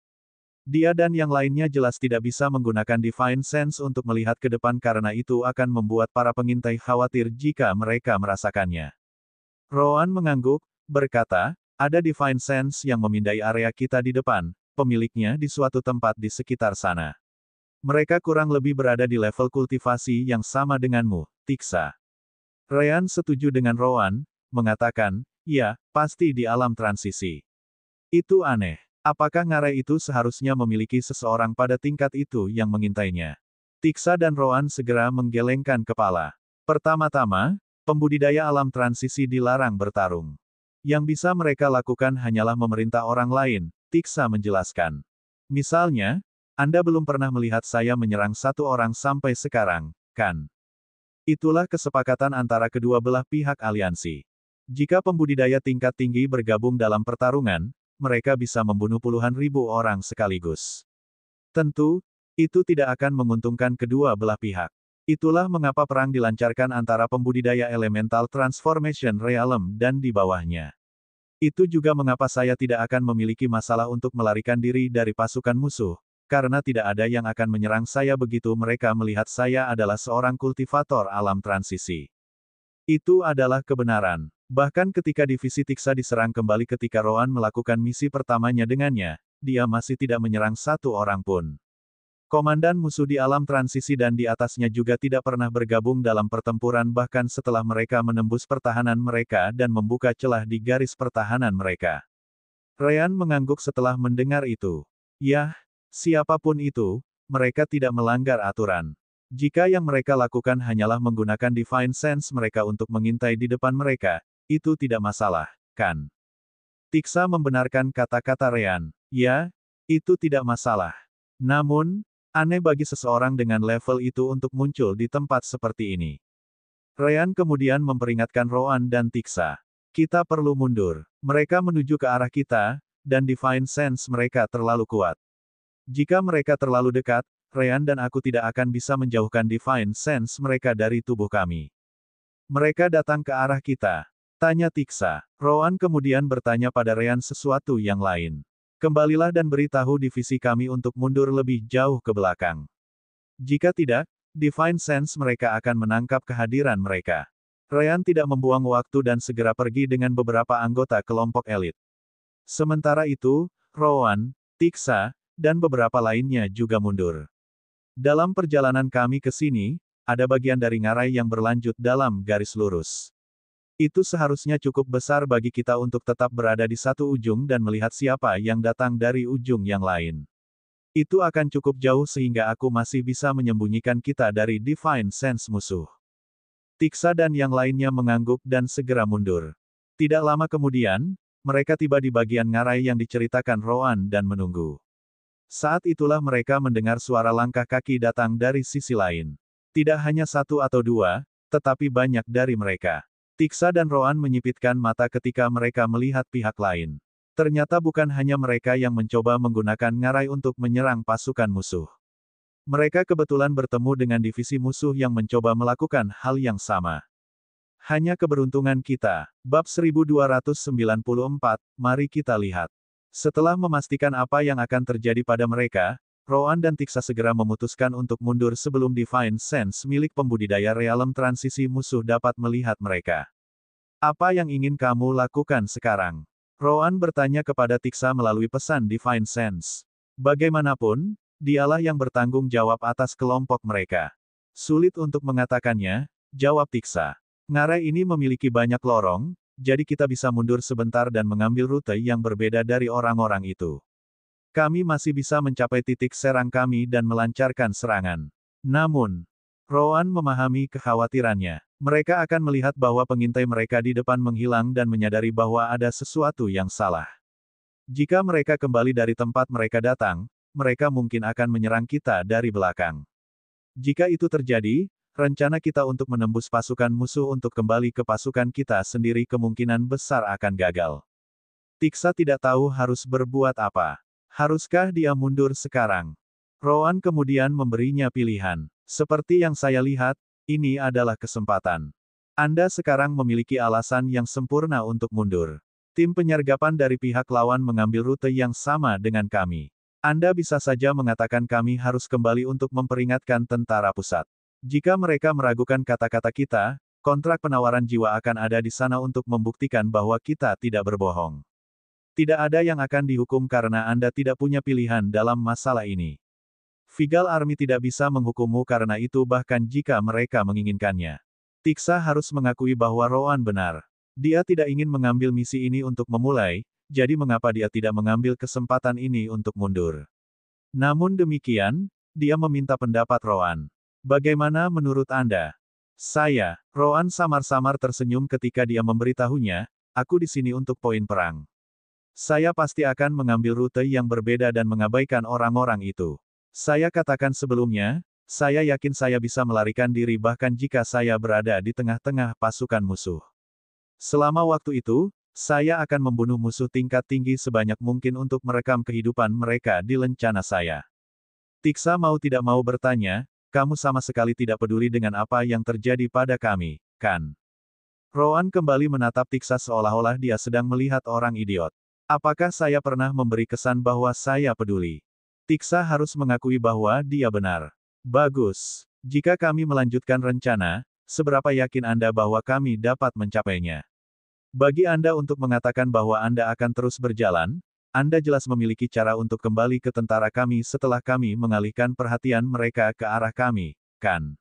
Dia dan yang lainnya jelas tidak bisa menggunakan Divine Sense untuk melihat ke depan karena itu akan membuat para pengintai khawatir jika mereka merasakannya. Rowan mengangguk, berkata, ada Divine Sense yang memindai area kita di depan, pemiliknya di suatu tempat di sekitar sana. Mereka kurang lebih berada di level kultivasi yang sama denganmu, Tiksa. Ryan setuju dengan Rowan, mengatakan, ya, pasti di alam transisi. Itu aneh. Apakah ngarai itu seharusnya memiliki seseorang pada tingkat itu yang mengintainya? Tiksa dan Rowan segera menggelengkan kepala. Pertama-tama, pembudidaya alam transisi dilarang bertarung. Yang bisa mereka lakukan hanyalah memerintah orang lain, Tiksa menjelaskan. Misalnya, Anda belum pernah melihat saya menyerang satu orang sampai sekarang, kan? Itulah kesepakatan antara kedua belah pihak aliansi. Jika pembudidaya tingkat tinggi bergabung dalam pertarungan, mereka bisa membunuh puluhan ribu orang sekaligus. Tentu, itu tidak akan menguntungkan kedua belah pihak. Itulah mengapa perang dilancarkan antara pembudidaya elemental transformation realm dan di bawahnya. Itu juga mengapa saya tidak akan memiliki masalah untuk melarikan diri dari pasukan musuh, karena tidak ada yang akan menyerang saya begitu mereka melihat saya adalah seorang kultivator alam transisi. Itu adalah kebenaran. Bahkan ketika divisi Tiksa diserang kembali ketika Rowan melakukan misi pertamanya dengannya, dia masih tidak menyerang satu orang pun. Komandan musuh di alam transisi dan di atasnya juga tidak pernah bergabung dalam pertempuran bahkan setelah mereka menembus pertahanan mereka dan membuka celah di garis pertahanan mereka. Ryan mengangguk setelah mendengar itu. Yah, siapapun itu, mereka tidak melanggar aturan. Jika yang mereka lakukan hanyalah menggunakan Divine Sense mereka untuk mengintai di depan mereka, itu tidak masalah, kan? Tiksa membenarkan kata-kata Ryan. Ya, itu tidak masalah. Namun, aneh bagi seseorang dengan level itu untuk muncul di tempat seperti ini. Ryan kemudian memperingatkan Rowan dan Tiksa. Kita perlu mundur. Mereka menuju ke arah kita, dan Divine Sense mereka terlalu kuat. Jika mereka terlalu dekat, Ryan dan aku tidak akan bisa menjauhkan Divine Sense mereka dari tubuh kami. Mereka datang ke arah kita. Tanya Tiksa. Rowan kemudian bertanya pada Ryan sesuatu yang lain. Kembalilah dan beritahu divisi kami untuk mundur lebih jauh ke belakang. Jika tidak, Divine Sense mereka akan menangkap kehadiran mereka. Ryan tidak membuang waktu dan segera pergi dengan beberapa anggota kelompok elit. Sementara itu, Rowan, Tiksa, dan beberapa lainnya juga mundur. Dalam perjalanan kami ke sini, ada bagian dari ngarai yang berlanjut dalam garis lurus. Itu seharusnya cukup besar bagi kita untuk tetap berada di satu ujung dan melihat siapa yang datang dari ujung yang lain. Itu akan cukup jauh sehingga aku masih bisa menyembunyikan kita dari Divine Sense musuh. Tiksa dan yang lainnya mengangguk dan segera mundur. Tidak lama kemudian, mereka tiba di bagian ngarai yang diceritakan Rowan dan menunggu. Saat itulah mereka mendengar suara langkah kaki datang dari sisi lain. Tidak hanya satu atau dua, tetapi banyak dari mereka. Tiksa dan Rowan menyipitkan mata ketika mereka melihat pihak lain. Ternyata bukan hanya mereka yang mencoba menggunakan ngarai untuk menyerang pasukan musuh. Mereka kebetulan bertemu dengan divisi musuh yang mencoba melakukan hal yang sama. Hanya keberuntungan kita. Bab 1294, mari kita lihat. Setelah memastikan apa yang akan terjadi pada mereka, Rowan dan Tixa segera memutuskan untuk mundur sebelum Divine Sense milik pembudidaya realem transisi musuh dapat melihat mereka. Apa yang ingin kamu lakukan sekarang? Rowan bertanya kepada Tixa melalui pesan Divine Sense. Bagaimanapun, dialah yang bertanggung jawab atas kelompok mereka. Sulit untuk mengatakannya, jawab Tixa. Ngarai ini memiliki banyak lorong, jadi kita bisa mundur sebentar dan mengambil rute yang berbeda dari orang-orang itu. Kami masih bisa mencapai titik serang kami dan melancarkan serangan. Namun, Rowan memahami kekhawatirannya. Mereka akan melihat bahwa pengintai mereka di depan menghilang dan menyadari bahwa ada sesuatu yang salah. Jika mereka kembali dari tempat mereka datang, mereka mungkin akan menyerang kita dari belakang. Jika itu terjadi, rencana kita untuk menembus pasukan musuh untuk kembali ke pasukan kita sendiri kemungkinan besar akan gagal. Tixa tidak tahu harus berbuat apa. Haruskah dia mundur sekarang? Rowan kemudian memberinya pilihan. Seperti yang saya lihat, ini adalah kesempatan. Anda sekarang memiliki alasan yang sempurna untuk mundur. Tim penyergapan dari pihak lawan mengambil rute yang sama dengan kami. Anda bisa saja mengatakan kami harus kembali untuk memperingatkan tentara pusat. Jika mereka meragukan kata-kata kita, kontrak penawaran jiwa akan ada di sana untuk membuktikan bahwa kita tidak berbohong. Tidak ada yang akan dihukum karena Anda tidak punya pilihan dalam masalah ini. Vigal Army tidak bisa menghukummu karena itu bahkan jika mereka menginginkannya. Tixa harus mengakui bahwa Rowan benar. Dia tidak ingin mengambil misi ini untuk memulai, jadi mengapa dia tidak mengambil kesempatan ini untuk mundur. Namun demikian, dia meminta pendapat Rowan. Bagaimana menurut Anda? Rowan samar-samar tersenyum ketika dia memberitahunya, aku di sini untuk poin perang. Saya pasti akan mengambil rute yang berbeda dan mengabaikan orang-orang itu. Saya katakan sebelumnya, saya yakin saya bisa melarikan diri bahkan jika saya berada di tengah-tengah pasukan musuh. Selama waktu itu, saya akan membunuh musuh tingkat tinggi sebanyak mungkin untuk merekam kehidupan mereka di lencana saya. Tixa mau tidak mau bertanya, kamu sama sekali tidak peduli dengan apa yang terjadi pada kami, kan? Rowan kembali menatap Tixa seolah-olah dia sedang melihat orang idiot. Apakah saya pernah memberi kesan bahwa saya peduli? Tixa harus mengakui bahwa dia benar. Bagus. Jika kami melanjutkan rencana, seberapa yakin Anda bahwa kami dapat mencapainya? Bagi Anda untuk mengatakan bahwa Anda akan terus berjalan, Anda jelas memiliki cara untuk kembali ke tentara kami setelah kami mengalihkan perhatian mereka ke arah kami, kan?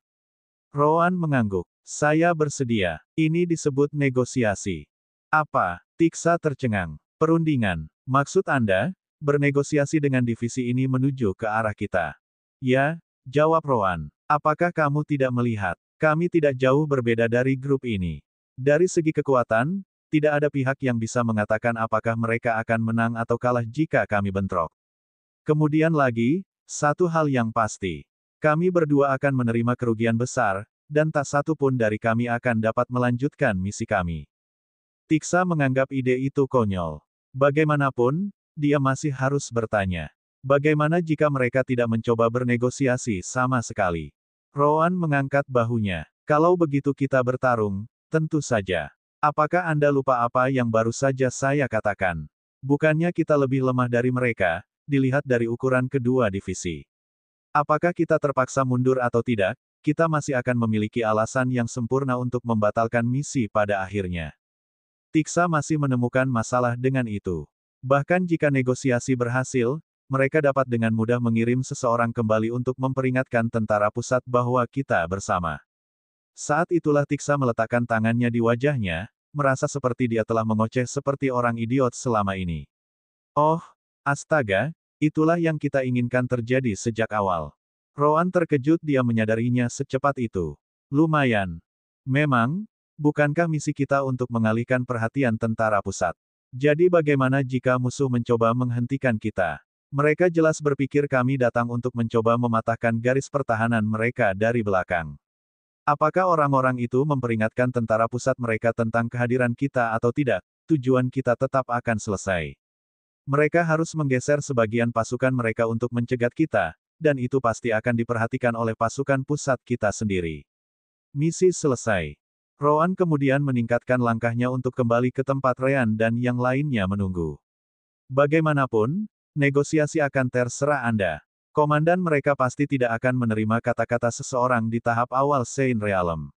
Rowan mengangguk. Saya bersedia. Ini disebut negosiasi. Apa? Tixa tercengang. Perundingan. Maksud Anda, bernegosiasi dengan divisi ini menuju ke arah kita. Ya, jawab Rowan. Apakah kamu tidak melihat? Kami tidak jauh berbeda dari grup ini. Dari segi kekuatan, tidak ada pihak yang bisa mengatakan apakah mereka akan menang atau kalah jika kami bentrok. Kemudian lagi, satu hal yang pasti. Kami berdua akan menerima kerugian besar, dan tak satu pun dari kami akan dapat melanjutkan misi kami. Tixa menganggap ide itu konyol. Bagaimanapun, dia masih harus bertanya. Bagaimana jika mereka tidak mencoba bernegosiasi sama sekali? Rowan mengangkat bahunya. Kalau begitu kita bertarung, tentu saja. Apakah Anda lupa apa yang baru saja saya katakan? Bukannya kita lebih lemah dari mereka, dilihat dari ukuran kedua divisi. Apakah kita terpaksa mundur atau tidak, kita masih akan memiliki alasan yang sempurna untuk membatalkan misi pada akhirnya. Tixa masih menemukan masalah dengan itu. Bahkan jika negosiasi berhasil, mereka dapat dengan mudah mengirim seseorang kembali untuk memperingatkan tentara pusat bahwa kita bersama. Saat itulah Tixa meletakkan tangannya di wajahnya, merasa seperti dia telah mengoceh seperti orang idiot selama ini. Oh, astaga, itulah yang kita inginkan terjadi sejak awal. Rowan terkejut dia menyadarinya secepat itu. Lumayan. Memang, bukankah misi kita untuk mengalihkan perhatian tentara pusat? Jadi bagaimana jika musuh mencoba menghentikan kita? Mereka jelas berpikir kami datang untuk mencoba mematahkan garis pertahanan mereka dari belakang. Apakah orang-orang itu memperingatkan tentara pusat mereka tentang kehadiran kita atau tidak? Tujuan kita tetap akan selesai. Mereka harus menggeser sebagian pasukan mereka untuk mencegat kita, dan itu pasti akan diperhatikan oleh pasukan pusat kita sendiri. Misi selesai. Roan kemudian meningkatkan langkahnya untuk kembali ke tempat Ryan dan yang lainnya menunggu. Bagaimanapun, negosiasi akan terserah Anda. Komandan mereka pasti tidak akan menerima kata-kata seseorang di tahap awal Saint Realm.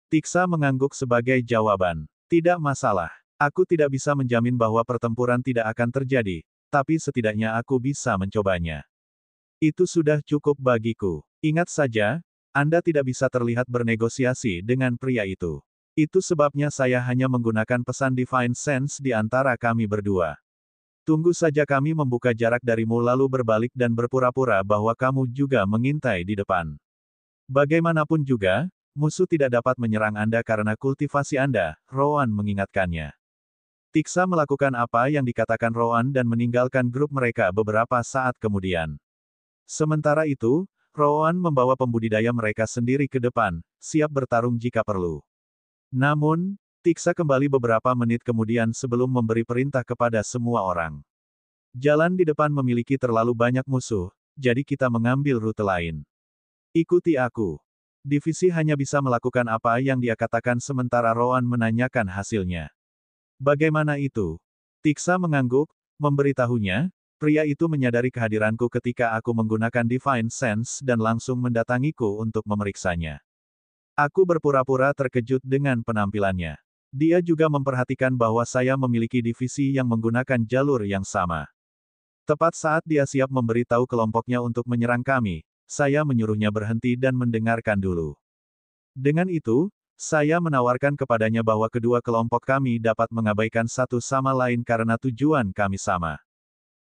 Tiksa mengangguk sebagai jawaban. Tidak masalah. Aku tidak bisa menjamin bahwa pertempuran tidak akan terjadi, tapi setidaknya aku bisa mencobanya. Itu sudah cukup bagiku. Ingat saja, Anda tidak bisa terlihat bernegosiasi dengan pria itu. Itu sebabnya saya hanya menggunakan pesan Divine Sense di antara kami berdua. Tunggu saja kami membuka jarak darimu lalu berbalik dan berpura-pura bahwa kamu juga mengintai di depan. Bagaimanapun juga, musuh tidak dapat menyerang Anda karena kultivasi Anda, Rowan mengingatkannya. Tiksa melakukan apa yang dikatakan Rowan dan meninggalkan grup mereka beberapa saat kemudian. Sementara itu, Rowan membawa pembudidaya mereka sendiri ke depan, siap bertarung jika perlu. Namun, Tiksa kembali beberapa menit kemudian sebelum memberi perintah kepada semua orang. Jalan di depan memiliki terlalu banyak musuh, jadi kita mengambil rute lain. Ikuti aku. Divisi hanya bisa melakukan apa yang dia katakan sementara Rowan menanyakan hasilnya. Bagaimana itu? Tiksa mengangguk, memberitahunya, pria itu menyadari kehadiranku ketika aku menggunakan Divine Sense dan langsung mendatangiku untuk memeriksanya. Aku berpura-pura terkejut dengan penampilannya. Dia juga memperhatikan bahwa saya memiliki divisi yang menggunakan jalur yang sama. Tepat saat dia siap memberitahu kelompoknya untuk menyerang kami, saya menyuruhnya berhenti dan mendengarkan dulu. Dengan itu, saya menawarkan kepadanya bahwa kedua kelompok kami dapat mengabaikan satu sama lain karena tujuan kami sama.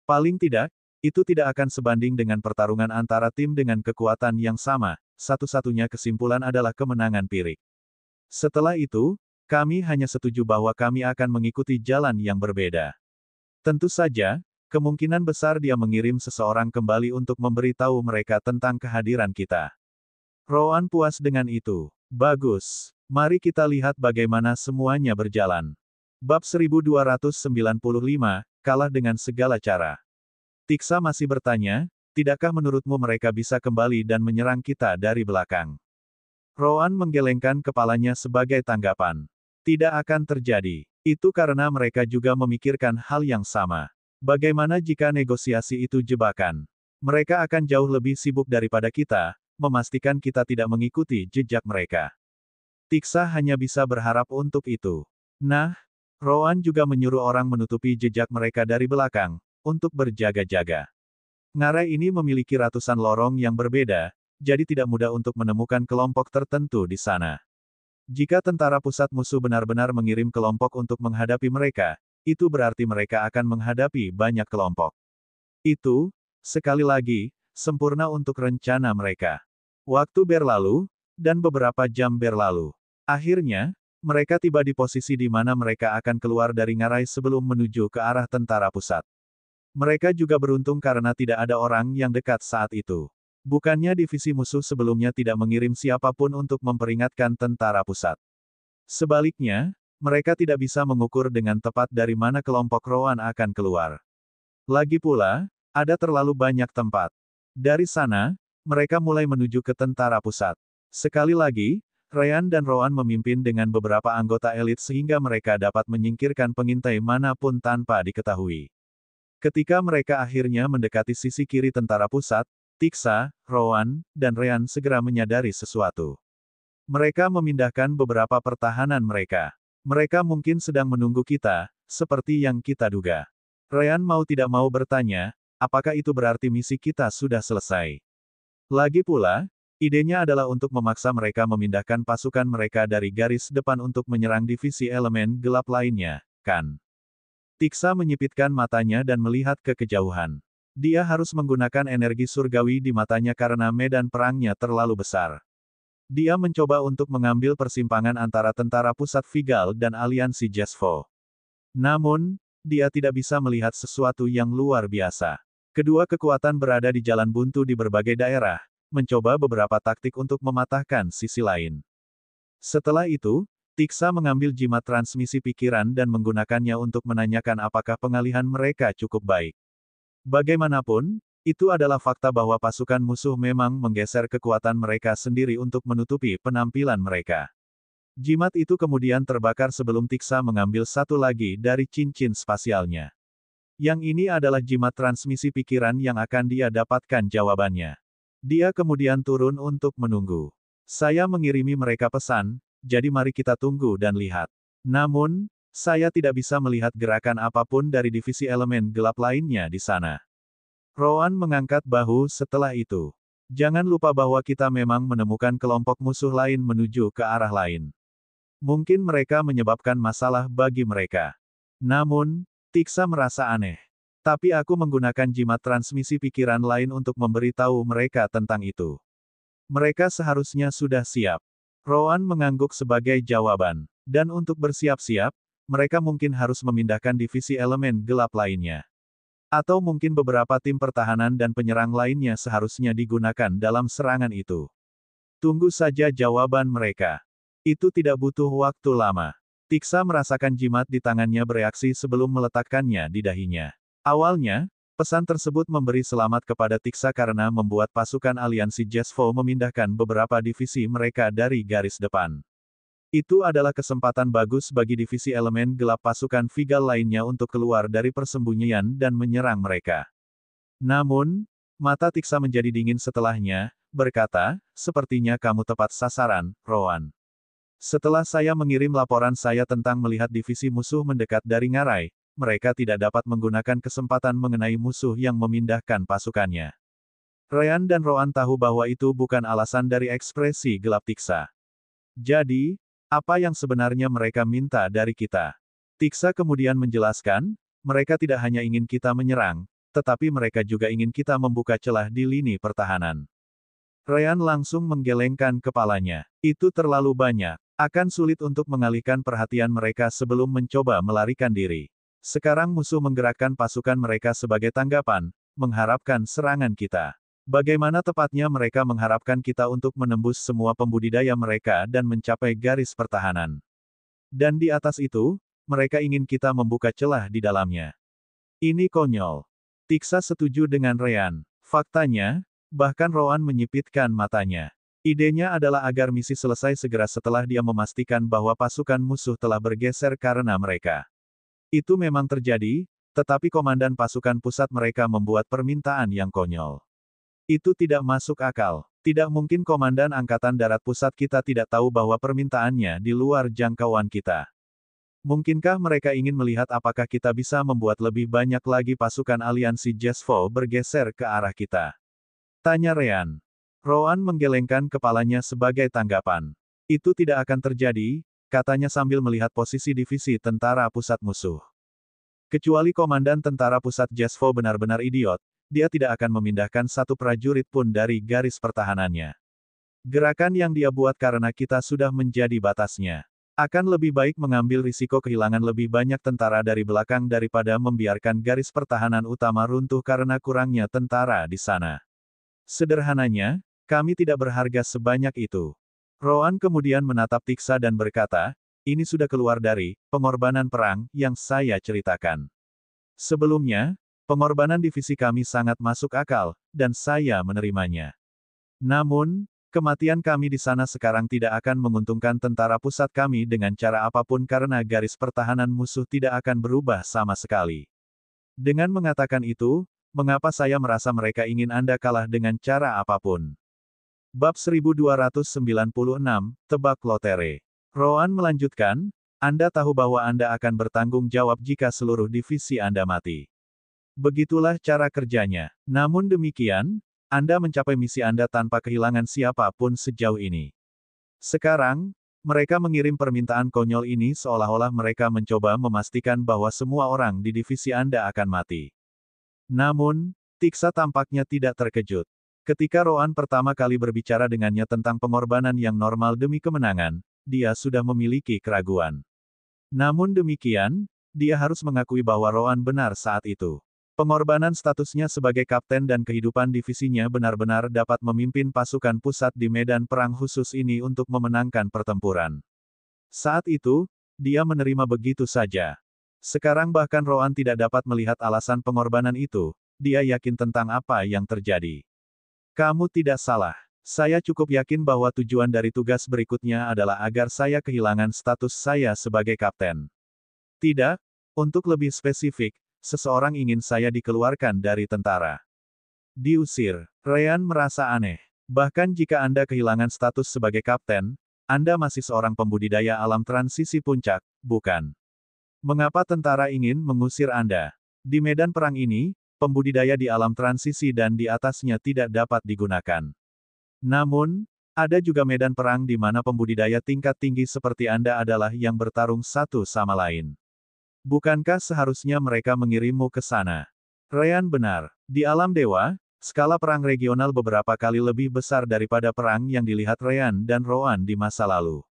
Paling tidak, itu tidak akan sebanding dengan pertarungan antara tim dengan kekuatan yang sama, satu-satunya kesimpulan adalah kemenangan Pirik. Setelah itu, kami hanya setuju bahwa kami akan mengikuti jalan yang berbeda. Tentu saja, kemungkinan besar dia mengirim seseorang kembali untuk memberitahu mereka tentang kehadiran kita. Rowan puas dengan itu. Bagus. Mari kita lihat bagaimana semuanya berjalan. Bab 1295, kalah dengan segala cara. Tiksa masih bertanya, tidakkah menurutmu mereka bisa kembali dan menyerang kita dari belakang? Rowan menggelengkan kepalanya sebagai tanggapan. Tidak akan terjadi. Itu karena mereka juga memikirkan hal yang sama. Bagaimana jika negosiasi itu jebakan? Mereka akan jauh lebih sibuk daripada kita, memastikan kita tidak mengikuti jejak mereka. Tiksa hanya bisa berharap untuk itu. Nah, Rowan juga menyuruh orang menutupi jejak mereka dari belakang, untuk berjaga-jaga. Ngarai ini memiliki ratusan lorong yang berbeda, jadi tidak mudah untuk menemukan kelompok tertentu di sana. Jika tentara pusat musuh benar-benar mengirim kelompok untuk menghadapi mereka, itu berarti mereka akan menghadapi banyak kelompok. Itu, sekali lagi, sempurna untuk rencana mereka. Waktu berlalu, dan beberapa jam berlalu. Akhirnya, mereka tiba di posisi di mana mereka akan keluar dari Ngarai sebelum menuju ke arah tentara pusat. Mereka juga beruntung karena tidak ada orang yang dekat saat itu. Bukannya divisi musuh sebelumnya tidak mengirim siapapun untuk memperingatkan tentara pusat. Sebaliknya, mereka tidak bisa mengukur dengan tepat dari mana kelompok Rowan akan keluar. Lagi pula, ada terlalu banyak tempat. Dari sana, mereka mulai menuju ke tentara pusat. Sekali lagi, Ryan dan Rowan memimpin dengan beberapa anggota elit sehingga mereka dapat menyingkirkan pengintai manapun tanpa diketahui. Ketika mereka akhirnya mendekati sisi kiri tentara pusat, Tiksa, Rowan, dan Ryan segera menyadari sesuatu. Mereka memindahkan beberapa pertahanan mereka. Mereka mungkin sedang menunggu kita, seperti yang kita duga. Ryan mau tidak mau bertanya, apakah itu berarti misi kita sudah selesai? Lagi pula, idenya adalah untuk memaksa mereka memindahkan pasukan mereka dari garis depan untuk menyerang divisi elemen gelap lainnya, kan? Tiksa menyipitkan matanya dan melihat ke kejauhan. Dia harus menggunakan energi surgawi di matanya karena medan perangnya terlalu besar. Dia mencoba untuk mengambil persimpangan antara tentara pusat Vigal dan aliansi Jesvo. Namun, dia tidak bisa melihat sesuatu yang luar biasa. Kedua kekuatan berada di jalan buntu di berbagai daerah, mencoba beberapa taktik untuk mematahkan sisi lain. Setelah itu, Tiksa mengambil jimat transmisi pikiran dan menggunakannya untuk menanyakan apakah pengalihan mereka cukup baik. Bagaimanapun, Itu adalah fakta bahwa pasukan musuh memang menggeser kekuatan mereka sendiri untuk menutupi penampilan mereka. Jimat itu kemudian terbakar sebelum Tiksa mengambil satu lagi dari cincin spasialnya. Yang ini adalah jimat transmisi pikiran yang akan dia dapatkan jawabannya. Dia kemudian turun untuk menunggu. Saya mengirimi mereka pesan, jadi mari kita tunggu dan lihat. Namun, saya tidak bisa melihat gerakan apapun dari divisi elemen gelap lainnya di sana. Rowan mengangkat bahu setelah itu. Jangan lupa bahwa kita memang menemukan kelompok musuh lain menuju ke arah lain. Mungkin mereka menyebabkan masalah bagi mereka. Namun, Tiksa merasa aneh. Tapi aku menggunakan jimat transmisi pikiran lain untuk memberitahu mereka tentang itu. Mereka seharusnya sudah siap. Rowan mengangguk sebagai jawaban. Dan untuk bersiap-siap, mereka mungkin harus memindahkan divisi elemen gelap lainnya. Atau mungkin beberapa tim pertahanan dan penyerang lainnya seharusnya digunakan dalam serangan itu. Tunggu saja jawaban mereka. Itu tidak butuh waktu lama. Tiksa merasakan jimat di tangannya bereaksi sebelum meletakkannya di dahinya. Awalnya, pesan tersebut memberi selamat kepada Tiksa karena membuat pasukan aliansi Jesvo memindahkan beberapa divisi mereka dari garis depan. Itu adalah kesempatan bagus bagi divisi elemen gelap pasukan Vigal lainnya untuk keluar dari persembunyian dan menyerang mereka. Namun, mata Tiksa menjadi dingin setelahnya, berkata, sepertinya kamu tepat sasaran, Rowan. Setelah saya mengirim laporan saya tentang melihat divisi musuh mendekat dari ngarai, mereka tidak dapat menggunakan kesempatan mengenai musuh yang memindahkan pasukannya. Ryan dan Rowan tahu bahwa itu bukan alasan dari ekspresi gelap Tiksa. Jadi, apa yang sebenarnya mereka minta dari kita? Tiksa kemudian menjelaskan, mereka tidak hanya ingin kita menyerang, tetapi mereka juga ingin kita membuka celah di lini pertahanan. Ryan langsung menggelengkan kepalanya. Itu terlalu banyak. Akan sulit untuk mengalihkan perhatian mereka sebelum mencoba melarikan diri. Sekarang musuh menggerakkan pasukan mereka sebagai tanggapan, mengharapkan serangan kita. Bagaimana tepatnya mereka mengharapkan kita untuk menembus semua pembudidaya mereka dan mencapai garis pertahanan. Dan di atas itu, mereka ingin kita membuka celah di dalamnya. Ini konyol. Tiksa setuju dengan Ryan. Faktanya, bahkan Rowan menyipitkan matanya. Idenya adalah agar misi selesai segera setelah dia memastikan bahwa pasukan musuh telah bergeser karena mereka. Itu memang terjadi, tetapi komandan pasukan pusat mereka membuat permintaan yang konyol. Itu tidak masuk akal. Tidak mungkin komandan angkatan darat pusat kita tidak tahu bahwa permintaannya di luar jangkauan kita. Mungkinkah mereka ingin melihat apakah kita bisa membuat lebih banyak lagi pasukan aliansi Jesvo bergeser ke arah kita? Tanya Ryan. Rowan menggelengkan kepalanya sebagai tanggapan. Itu tidak akan terjadi, katanya sambil melihat posisi divisi tentara pusat musuh. Kecuali komandan tentara pusat Jesvo benar-benar idiot, dia tidak akan memindahkan satu prajurit pun dari garis pertahanannya. Gerakan yang dia buat karena kita sudah menjadi batasnya. Akan lebih baik mengambil risiko kehilangan lebih banyak tentara dari belakang daripada membiarkan garis pertahanan utama runtuh karena kurangnya tentara di sana. Sederhananya, kami tidak berharga sebanyak itu. Rowan kemudian menatap Tiksa dan berkata, ini sudah keluar dari pengorbanan perang yang saya ceritakan. Sebelumnya, pengorbanan divisi kami sangat masuk akal, dan saya menerimanya. Namun, kematian kami di sana sekarang tidak akan menguntungkan tentara pusat kami dengan cara apapun karena garis pertahanan musuh tidak akan berubah sama sekali. Dengan mengatakan itu, mengapa saya merasa mereka ingin Anda kalah dengan cara apapun? Bab 1296, Tebak Lotere. Rowan melanjutkan, Anda tahu bahwa Anda akan bertanggung jawab jika seluruh divisi Anda mati. Begitulah cara kerjanya. Namun demikian, Anda mencapai misi Anda tanpa kehilangan siapapun sejauh ini. Sekarang, mereka mengirim permintaan konyol ini seolah-olah mereka mencoba memastikan bahwa semua orang di divisi Anda akan mati. Namun, Tiksa tampaknya tidak terkejut. Ketika Rowan pertama kali berbicara dengannya tentang pengorbanan yang normal demi kemenangan, dia sudah memiliki keraguan. Namun demikian, dia harus mengakui bahwa Rowan benar saat itu. Pengorbanan statusnya sebagai kapten dan kehidupan divisinya benar-benar dapat memimpin pasukan pusat di medan perang khusus ini untuk memenangkan pertempuran. Saat itu, dia menerima begitu saja. Sekarang bahkan Rowan tidak dapat melihat alasan pengorbanan itu, dia yakin tentang apa yang terjadi. Kamu tidak salah. Saya cukup yakin bahwa tujuan dari tugas berikutnya adalah agar saya kehilangan status saya sebagai kapten. Tidak, untuk lebih spesifik, seseorang ingin saya dikeluarkan dari tentara. Diusir. Ryan merasa aneh. Bahkan jika Anda kehilangan status sebagai kapten, Anda masih seorang pembudidaya alam transisi puncak, bukan? Mengapa tentara ingin mengusir Anda? Di medan perang ini, pembudidaya di alam transisi dan di atasnya tidak dapat digunakan. Namun, ada juga medan perang di mana pembudidaya tingkat tinggi seperti Anda adalah yang bertarung satu sama lain. Bukankah seharusnya mereka mengirimmu ke sana? Ryan benar. Di alam dewa, skala perang regional beberapa kali lebih besar daripada perang yang dilihat Ryan dan Rowan di masa lalu.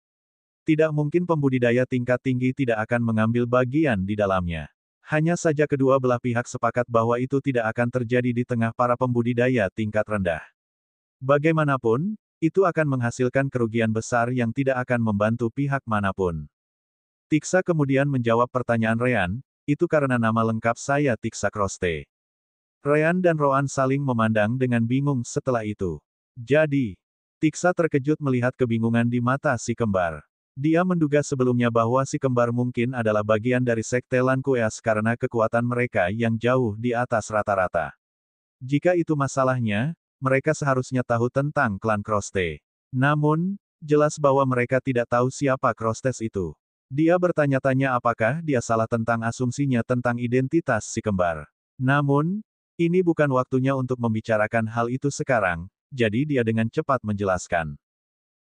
Tidak mungkin pembudidaya tingkat tinggi tidak akan mengambil bagian di dalamnya. Hanya saja kedua belah pihak sepakat bahwa itu tidak akan terjadi di tengah para pembudidaya tingkat rendah. Bagaimanapun, itu akan menghasilkan kerugian besar yang tidak akan membantu pihak manapun. Tiksa kemudian menjawab pertanyaan Ryan, itu karena nama lengkap saya Tiksa Kroste. Ryan dan Rowan saling memandang dengan bingung setelah itu. Jadi, Tiksa terkejut melihat kebingungan di mata si kembar. Dia menduga sebelumnya bahwa si kembar mungkin adalah bagian dari sekte Lankueas karena kekuatan mereka yang jauh di atas rata-rata. Jika itu masalahnya, mereka seharusnya tahu tentang klan Kroste. Namun, jelas bahwa mereka tidak tahu siapa Krostes itu. Dia bertanya-tanya apakah dia salah tentang asumsinya tentang identitas si kembar. Namun, ini bukan waktunya untuk membicarakan hal itu sekarang, jadi dia dengan cepat menjelaskan.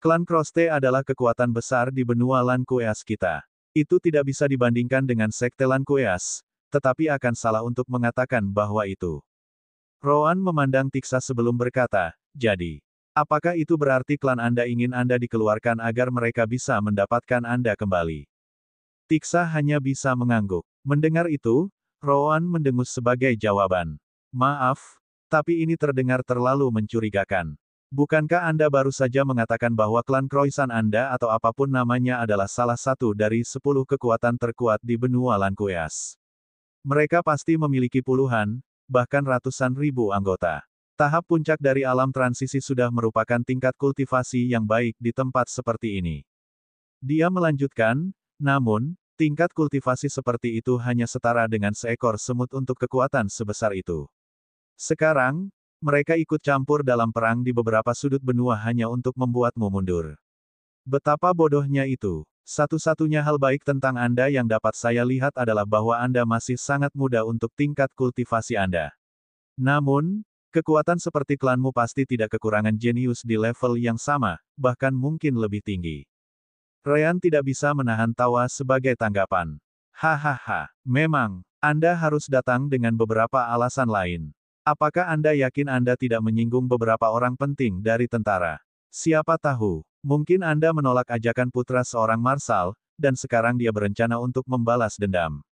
Klan Kroste adalah kekuatan besar di benua Lankueas kita. Itu tidak bisa dibandingkan dengan sekte Lankueas, tetapi akan salah untuk mengatakan bahwa itu. Rowan memandang Tiksa sebelum berkata, jadi, apakah itu berarti klan Anda ingin Anda dikeluarkan agar mereka bisa mendapatkan Anda kembali? Tiksa hanya bisa mengangguk. Mendengar itu, Rowan mendengus sebagai jawaban. Maaf, tapi ini terdengar terlalu mencurigakan. Bukankah Anda baru saja mengatakan bahwa klan Kroisan Anda atau apapun namanya adalah salah satu dari 10 kekuatan terkuat di benua Lankueas? Mereka pasti memiliki puluhan, bahkan ratusan ribu anggota. Tahap puncak dari alam transisi sudah merupakan tingkat kultivasi yang baik di tempat seperti ini. Dia melanjutkan, namun, tingkat kultivasi seperti itu hanya setara dengan seekor semut untuk kekuatan sebesar itu. Sekarang, mereka ikut campur dalam perang di beberapa sudut benua hanya untuk membuatmu mundur. Betapa bodohnya itu. Satu-satunya hal baik tentang Anda yang dapat saya lihat adalah bahwa Anda masih sangat muda untuk tingkat kultivasi Anda. Namun, kekuatan seperti klanmu pasti tidak kekurangan jenius di level yang sama, bahkan mungkin lebih tinggi. Ryan tidak bisa menahan tawa sebagai tanggapan. Hahaha, memang, Anda harus datang dengan beberapa alasan lain. Apakah Anda yakin Anda tidak menyinggung beberapa orang penting dari tentara? Siapa tahu, mungkin Anda menolak ajakan putra seorang marsal, dan sekarang dia berencana untuk membalas dendam.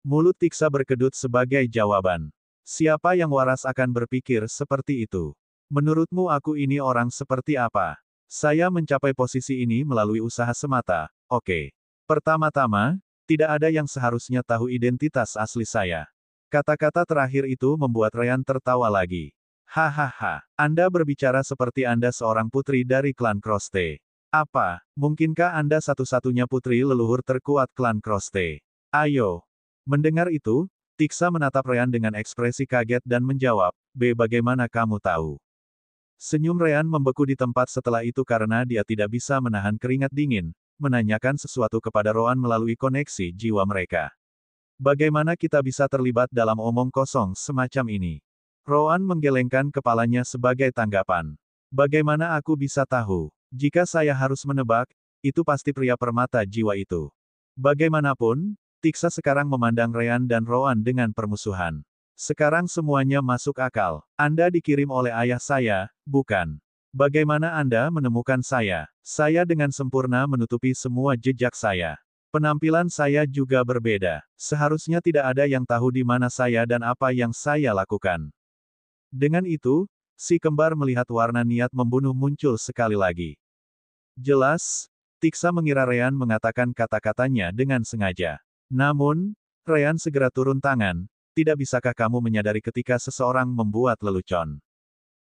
Mulut Tiksa berkedut sebagai jawaban. Siapa yang waras akan berpikir seperti itu? Menurutmu aku ini orang seperti apa? Saya mencapai posisi ini melalui usaha semata, oke. Pertama-tama, tidak ada yang seharusnya tahu identitas asli saya. Kata-kata terakhir itu membuat Ryan tertawa lagi. Hahaha, Anda berbicara seperti Anda seorang putri dari klan Kroste. Apa, mungkinkah Anda satu-satunya putri leluhur terkuat klan Kroste? Ayo. Mendengar itu, Tiksa menatap Ryan dengan ekspresi kaget dan menjawab, bagaimana kamu tahu? Senyum Ryan membeku di tempat setelah itu karena dia tidak bisa menahan keringat dingin, menanyakan sesuatu kepada Rowan melalui koneksi jiwa mereka. Bagaimana kita bisa terlibat dalam omong kosong semacam ini? Rowan menggelengkan kepalanya sebagai tanggapan. Bagaimana aku bisa tahu? Jika saya harus menebak, itu pasti pria permata jiwa itu. Bagaimanapun, Tiksa sekarang memandang Ryan dan Rowan dengan permusuhan. Sekarang semuanya masuk akal. Anda dikirim oleh ayah saya, bukan? Bagaimana Anda menemukan saya? Saya dengan sempurna menutupi semua jejak saya. Penampilan saya juga berbeda. Seharusnya tidak ada yang tahu di mana saya dan apa yang saya lakukan. Dengan itu, si kembar melihat warna niat membunuh muncul sekali lagi. Jelas, Tiksa mengira Ryan mengatakan kata-katanya dengan sengaja. Namun, Ryan segera turun tangan, tidak bisakah kamu menyadari ketika seseorang membuat lelucon?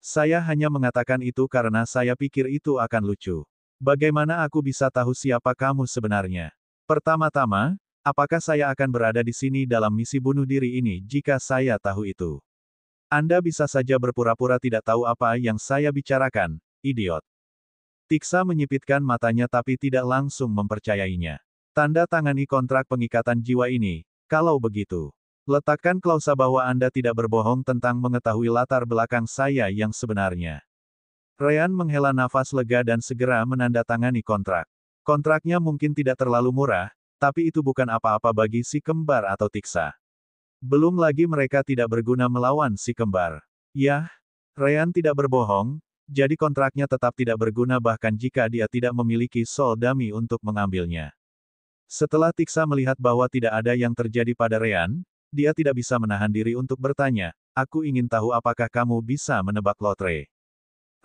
Saya hanya mengatakan itu karena saya pikir itu akan lucu. Bagaimana aku bisa tahu siapa kamu sebenarnya? Pertama-tama, apakah saya akan berada di sini dalam misi bunuh diri ini jika saya tahu itu? Anda bisa saja berpura-pura tidak tahu apa yang saya bicarakan, idiot. Tiksa menyipitkan matanya tapi tidak langsung mempercayainya. Tanda tangani kontrak pengikatan jiwa ini, kalau begitu. Letakkan klausa bahwa Anda tidak berbohong tentang mengetahui latar belakang saya yang sebenarnya. Ryan menghela nafas lega dan segera menandatangani kontrak. Kontraknya mungkin tidak terlalu murah, tapi itu bukan apa-apa bagi si kembar atau Tiksa. Belum lagi mereka tidak berguna melawan si kembar. Yah, Ryan tidak berbohong, jadi kontraknya tetap tidak berguna bahkan jika dia tidak memiliki soul dummy untuk mengambilnya. Setelah Tiksa melihat bahwa tidak ada yang terjadi pada Ryan, dia tidak bisa menahan diri untuk bertanya, aku ingin tahu apakah kamu bisa menebak lotre.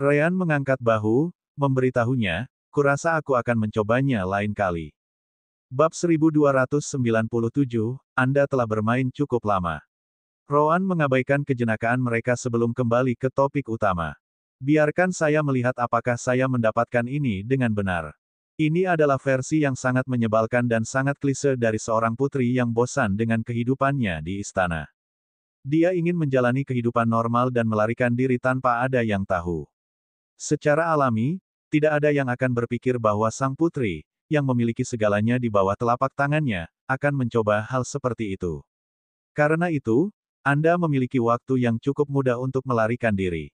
Ryan mengangkat bahu, memberitahunya, kurasa aku akan mencobanya lain kali. Bab 1297, Anda telah bermain cukup lama. Rowan mengabaikan kejenakaan mereka sebelum kembali ke topik utama. Biarkan saya melihat apakah saya mendapatkan ini dengan benar. Ini adalah versi yang sangat menyebalkan dan sangat klise dari seorang putri yang bosan dengan kehidupannya di istana. Dia ingin menjalani kehidupan normal dan melarikan diri tanpa ada yang tahu. Secara alami, tidak ada yang akan berpikir bahwa sang putri, yang memiliki segalanya di bawah telapak tangannya, akan mencoba hal seperti itu. Karena itu, Anda memiliki waktu yang cukup mudah untuk melarikan diri.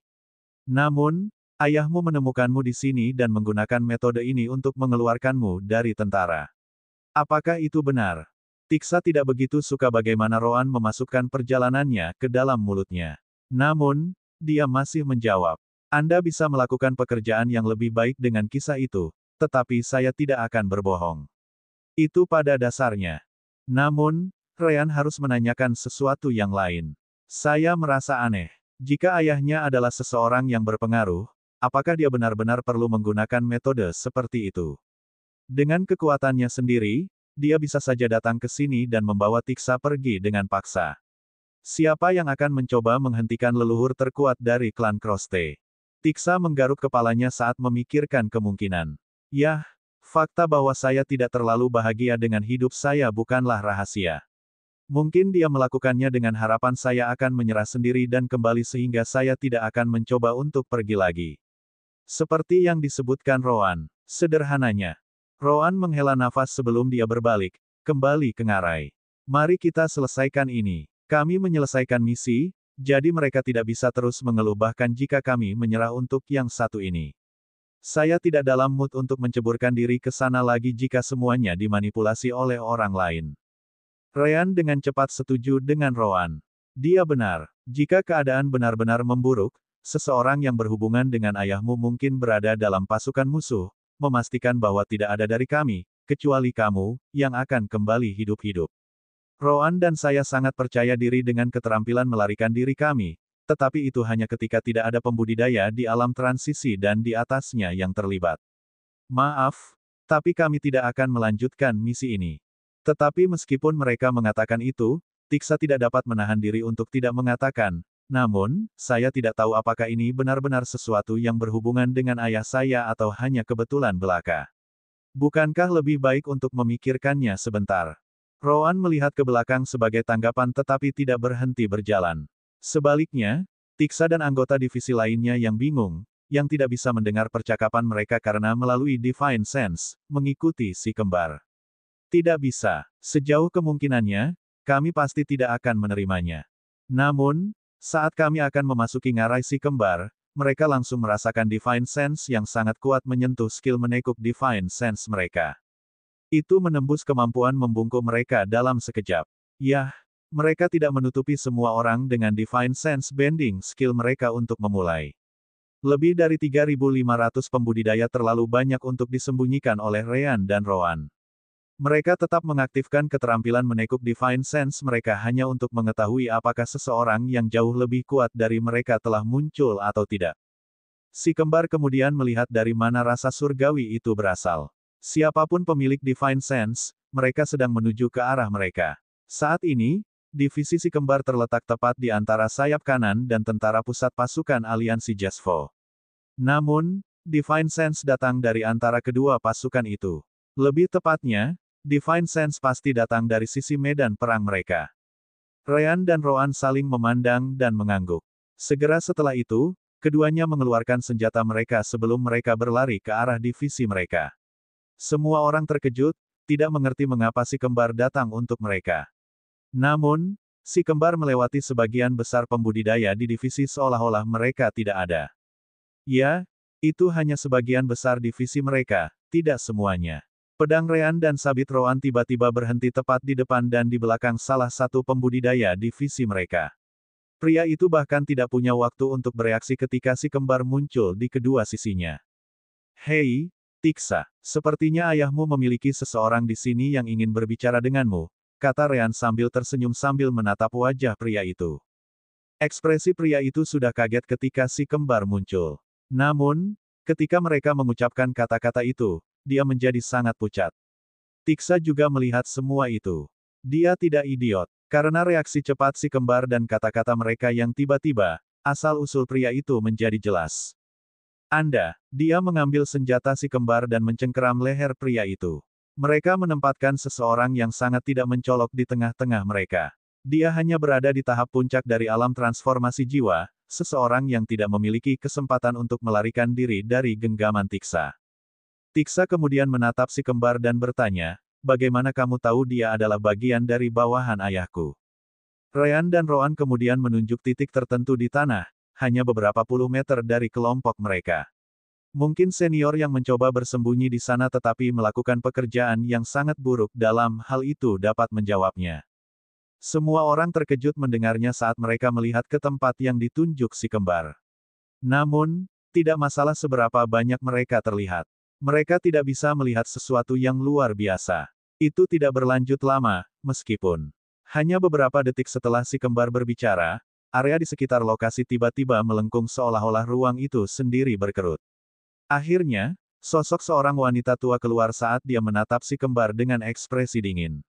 Namun, ayahmu menemukanmu di sini dan menggunakan metode ini untuk mengeluarkanmu dari tentara. Apakah itu benar? Tiksa tidak begitu suka bagaimana Rowan memasukkan perjalanannya ke dalam mulutnya. Namun, dia masih menjawab. Anda bisa melakukan pekerjaan yang lebih baik dengan kisah itu, tetapi saya tidak akan berbohong. Itu pada dasarnya. Namun, Ryan harus menanyakan sesuatu yang lain. Saya merasa aneh. Jika ayahnya adalah seseorang yang berpengaruh, apakah dia benar-benar perlu menggunakan metode seperti itu? Dengan kekuatannya sendiri, dia bisa saja datang ke sini dan membawa Tiksa pergi dengan paksa. Siapa yang akan mencoba menghentikan leluhur terkuat dari klan Kroste? Tiksa menggaruk kepalanya saat memikirkan kemungkinan. Yah, fakta bahwa saya tidak terlalu bahagia dengan hidup saya bukanlah rahasia. Mungkin dia melakukannya dengan harapan saya akan menyerah sendiri dan kembali sehingga saya tidak akan mencoba untuk pergi lagi. Seperti yang disebutkan Rowan. Sederhananya. Rowan menghela nafas sebelum dia berbalik, kembali ke ngarai. Mari kita selesaikan ini. Kami menyelesaikan misi, jadi mereka tidak bisa terus mengeluh bahkan jika kami menyerah untuk yang satu ini. Saya tidak dalam mood untuk menceburkan diri ke sana lagi jika semuanya dimanipulasi oleh orang lain. Ryan dengan cepat setuju dengan Rowan. Dia benar. Jika keadaan benar-benar memburuk, seseorang yang berhubungan dengan ayahmu mungkin berada dalam pasukan musuh, memastikan bahwa tidak ada dari kami, kecuali kamu, yang akan kembali hidup-hidup. Rowan dan saya sangat percaya diri dengan keterampilan melarikan diri kami, tetapi itu hanya ketika tidak ada pembudidaya di alam transisi dan di atasnya yang terlibat. Maaf, tapi kami tidak akan melanjutkan misi ini. Tetapi meskipun mereka mengatakan itu, Tiksa tidak dapat menahan diri untuk tidak mengatakan, namun, saya tidak tahu apakah ini benar-benar sesuatu yang berhubungan dengan ayah saya atau hanya kebetulan belaka. Bukankah lebih baik untuk memikirkannya sebentar? Rowan melihat ke belakang sebagai tanggapan tetapi tidak berhenti berjalan. Sebaliknya, Tiksa dan anggota divisi lainnya yang bingung, yang tidak bisa mendengar percakapan mereka karena melalui Divine Sense, mengikuti si kembar. Tidak bisa. Sejauh kemungkinannya, kami pasti tidak akan menerimanya. Namun, saat kami akan memasuki ngarai si kembar, mereka langsung merasakan Divine Sense yang sangat kuat menyentuh skill menekuk Divine Sense mereka. Itu menembus kemampuan membungkuk mereka dalam sekejap. Yah, mereka tidak menutupi semua orang dengan Divine Sense Bending skill mereka untuk memulai. Lebih dari 3.500 pembudidaya terlalu banyak untuk disembunyikan oleh Ryan dan Rowan. Mereka tetap mengaktifkan keterampilan menekuk Divine Sense mereka hanya untuk mengetahui apakah seseorang yang jauh lebih kuat dari mereka telah muncul atau tidak. Si kembar kemudian melihat dari mana rasa surgawi itu berasal. Siapapun pemilik Divine Sense, mereka sedang menuju ke arah mereka. Saat ini, divisi si kembar terletak tepat di antara sayap kanan dan tentara pusat pasukan aliansi Jasvo. Namun, Divine Sense datang dari antara kedua pasukan itu. Lebih tepatnya, Divine Sense pasti datang dari sisi medan perang mereka. Ryan dan Roan saling memandang dan mengangguk. Segera setelah itu, keduanya mengeluarkan senjata mereka sebelum mereka berlari ke arah divisi mereka. Semua orang terkejut, tidak mengerti mengapa si kembar datang untuk mereka. Namun, si kembar melewati sebagian besar pembudidaya di divisi seolah-olah mereka tidak ada. Ya, itu hanya sebagian besar divisi mereka, tidak semuanya. Pedang Ryan dan sabit Roan tiba-tiba berhenti tepat di depan dan di belakang salah satu pembudidaya divisi mereka. Pria itu bahkan tidak punya waktu untuk bereaksi ketika si kembar muncul di kedua sisinya. Hei, Tiksa, sepertinya ayahmu memiliki seseorang di sini yang ingin berbicara denganmu, kata Ryan sambil tersenyum sambil menatap wajah pria itu. Ekspresi pria itu sudah kaget ketika si kembar muncul. Namun, ketika mereka mengucapkan kata-kata itu, dia menjadi sangat pucat. Tiksa juga melihat semua itu. Dia tidak idiot, karena reaksi cepat si kembar dan kata-kata mereka yang tiba-tiba, asal-usul pria itu menjadi jelas. Dia mengambil senjata si kembar dan mencengkeram leher pria itu. Mereka menempatkan seseorang yang sangat tidak mencolok di tengah-tengah mereka. Dia hanya berada di tahap puncak dari alam transformasi jiwa, seseorang yang tidak memiliki kesempatan untuk melarikan diri dari genggaman Tiksa. Tiksa kemudian menatap si kembar dan bertanya, bagaimana kamu tahu dia adalah bagian dari bawahan ayahku? Ryan dan Roan kemudian menunjuk titik tertentu di tanah, hanya beberapa puluh meter dari kelompok mereka. Mungkin senior yang mencoba bersembunyi di sana tetapi melakukan pekerjaan yang sangat buruk dalam hal itu dapat menjawabnya. Semua orang terkejut mendengarnya saat mereka melihat ke tempat yang ditunjuk si kembar. Namun, tidak masalah seberapa banyak mereka terlihat. Mereka tidak bisa melihat sesuatu yang luar biasa. Itu tidak berlanjut lama, meskipun hanya beberapa detik setelah si kembar berbicara, area di sekitar lokasi tiba-tiba melengkung seolah-olah ruang itu sendiri berkerut. Akhirnya, sosok seorang wanita tua keluar saat dia menatap si kembar dengan ekspresi dingin.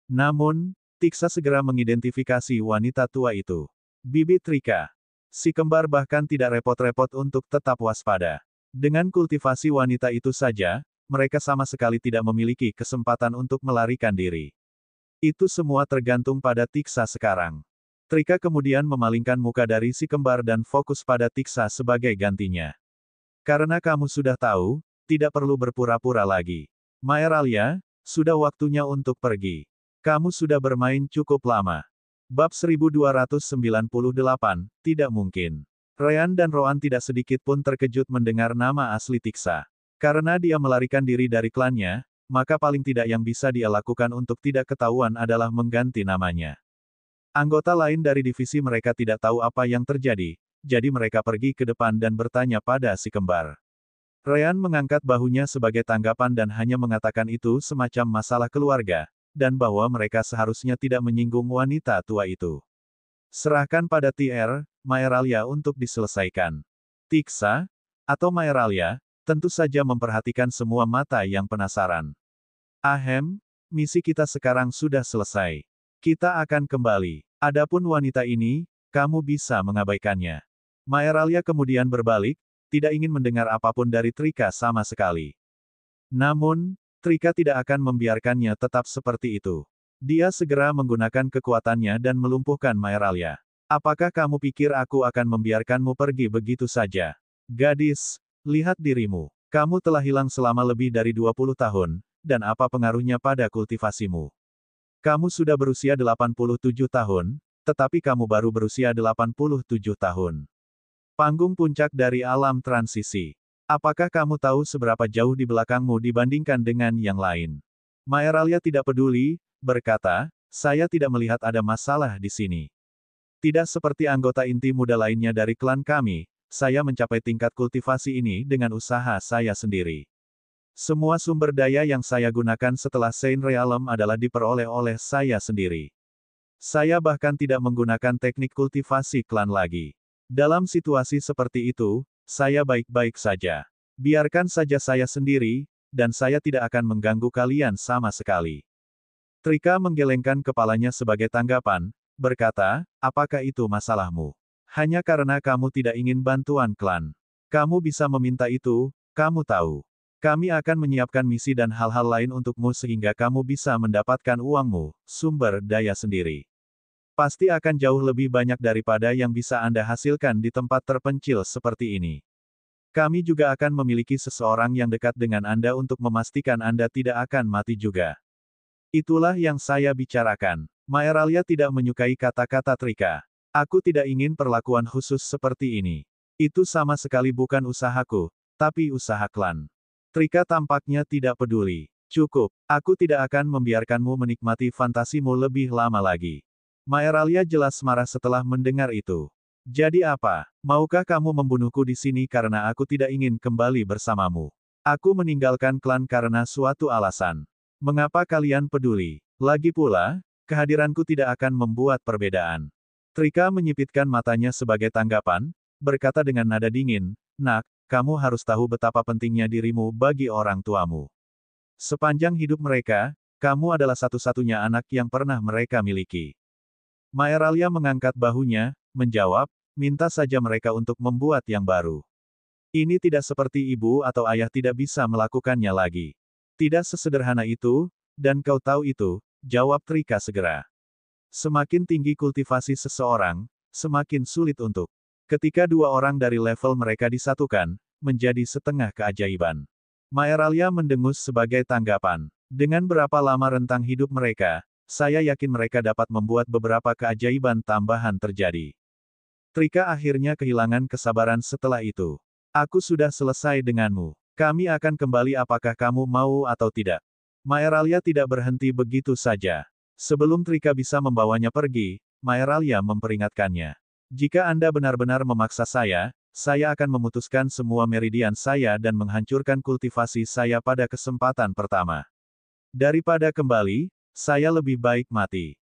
Namun, Tiksa segera mengidentifikasi wanita tua itu. Bibi Trika. Si kembar bahkan tidak repot-repot untuk tetap waspada. Dengan kultivasi wanita itu saja, mereka sama sekali tidak memiliki kesempatan untuk melarikan diri. Itu semua tergantung pada Tiksa sekarang. Trika kemudian memalingkan muka dari si kembar dan fokus pada Tiksa sebagai gantinya. Karena kamu sudah tahu, tidak perlu berpura-pura lagi. Maeralia, sudah waktunya untuk pergi. Kamu sudah bermain cukup lama. Bab 1298, tidak mungkin. Ryan dan Roan tidak sedikit pun terkejut mendengar nama asli Tiksa. Karena dia melarikan diri dari klannya, maka paling tidak yang bisa dia lakukan untuk tidak ketahuan adalah mengganti namanya. Anggota lain dari divisi mereka tidak tahu apa yang terjadi, jadi mereka pergi ke depan dan bertanya pada si kembar. Ryan mengangkat bahunya sebagai tanggapan dan hanya mengatakan itu semacam masalah keluarga, dan bahwa mereka seharusnya tidak menyinggung wanita tua itu. Serahkan pada TR, Maeralia untuk diselesaikan. Tiksa, atau Maeralia, tentu saja memperhatikan semua mata yang penasaran. Ahem, misi kita sekarang sudah selesai. Kita akan kembali. Adapun wanita ini, kamu bisa mengabaikannya. Maeralia kemudian berbalik, tidak ingin mendengar apapun dari Trika sama sekali. Namun, Trika tidak akan membiarkannya tetap seperti itu. Dia segera menggunakan kekuatannya dan melumpuhkan Maeralia. Apakah kamu pikir aku akan membiarkanmu pergi begitu saja? Gadis, lihat dirimu. Kamu telah hilang selama lebih dari 20 tahun, dan apa pengaruhnya pada kultivasimu? Kamu sudah berusia 87 tahun, tetapi kamu baru berusia 87 tahun. Panggung puncak dari alam transisi. Apakah kamu tahu seberapa jauh di belakangmu dibandingkan dengan yang lain? Maeralia tidak peduli, berkata, saya tidak melihat ada masalah di sini. Tidak seperti anggota inti muda lainnya dari klan kami, saya mencapai tingkat kultivasi ini dengan usaha saya sendiri. Semua sumber daya yang saya gunakan setelah Saint Realm adalah diperoleh oleh saya sendiri. Saya bahkan tidak menggunakan teknik kultivasi klan lagi. Dalam situasi seperti itu, saya baik-baik saja. Biarkan saja saya sendiri, dan saya tidak akan mengganggu kalian sama sekali. Trika menggelengkan kepalanya sebagai tanggapan, berkata, apakah itu masalahmu? Hanya karena kamu tidak ingin bantuan klan. Kamu bisa meminta itu, kamu tahu. Kami akan menyiapkan misi dan hal-hal lain untukmu sehingga kamu bisa mendapatkan uangmu, sumber daya sendiri. Pasti akan jauh lebih banyak daripada yang bisa Anda hasilkan di tempat terpencil seperti ini. Kami juga akan memiliki seseorang yang dekat dengan Anda untuk memastikan Anda tidak akan mati juga. Itulah yang saya bicarakan. Maeralia tidak menyukai kata-kata Trika. Aku tidak ingin perlakuan khusus seperti ini. Itu sama sekali bukan usahaku, tapi usaha klan. Trika tampaknya tidak peduli. Cukup, aku tidak akan membiarkanmu menikmati fantasimu lebih lama lagi. Maeralia jelas marah setelah mendengar itu. Jadi apa? Maukah kamu membunuhku di sini karena aku tidak ingin kembali bersamamu? Aku meninggalkan klan karena suatu alasan. Mengapa kalian peduli? Lagi pula, kehadiranku tidak akan membuat perbedaan. Trika menyipitkan matanya sebagai tanggapan, berkata dengan nada dingin, Nak, kamu harus tahu betapa pentingnya dirimu bagi orang tuamu. Sepanjang hidup mereka, kamu adalah satu-satunya anak yang pernah mereka miliki. Maeralia mengangkat bahunya, menjawab, minta saja mereka untuk membuat yang baru. Ini tidak seperti ibu atau ayah tidak bisa melakukannya lagi. Tidak sesederhana itu, dan kau tahu itu, jawab Trika segera. Semakin tinggi kultivasi seseorang, semakin sulit untuk. Ketika dua orang dari level mereka disatukan, menjadi setengah keajaiban. Maeralia mendengus sebagai tanggapan. Dengan berapa lama rentang hidup mereka, saya yakin mereka dapat membuat beberapa keajaiban tambahan terjadi. Trika akhirnya kehilangan kesabaran setelah itu. Aku sudah selesai denganmu. Kami akan kembali apakah kamu mau atau tidak. Maeralia tidak berhenti begitu saja. Sebelum Trika bisa membawanya pergi, Maeralia memperingatkannya. Jika Anda benar-benar memaksa saya akan memutuskan semua meridian saya dan menghancurkan kultivasi saya pada kesempatan pertama. Daripada kembali, saya lebih baik mati.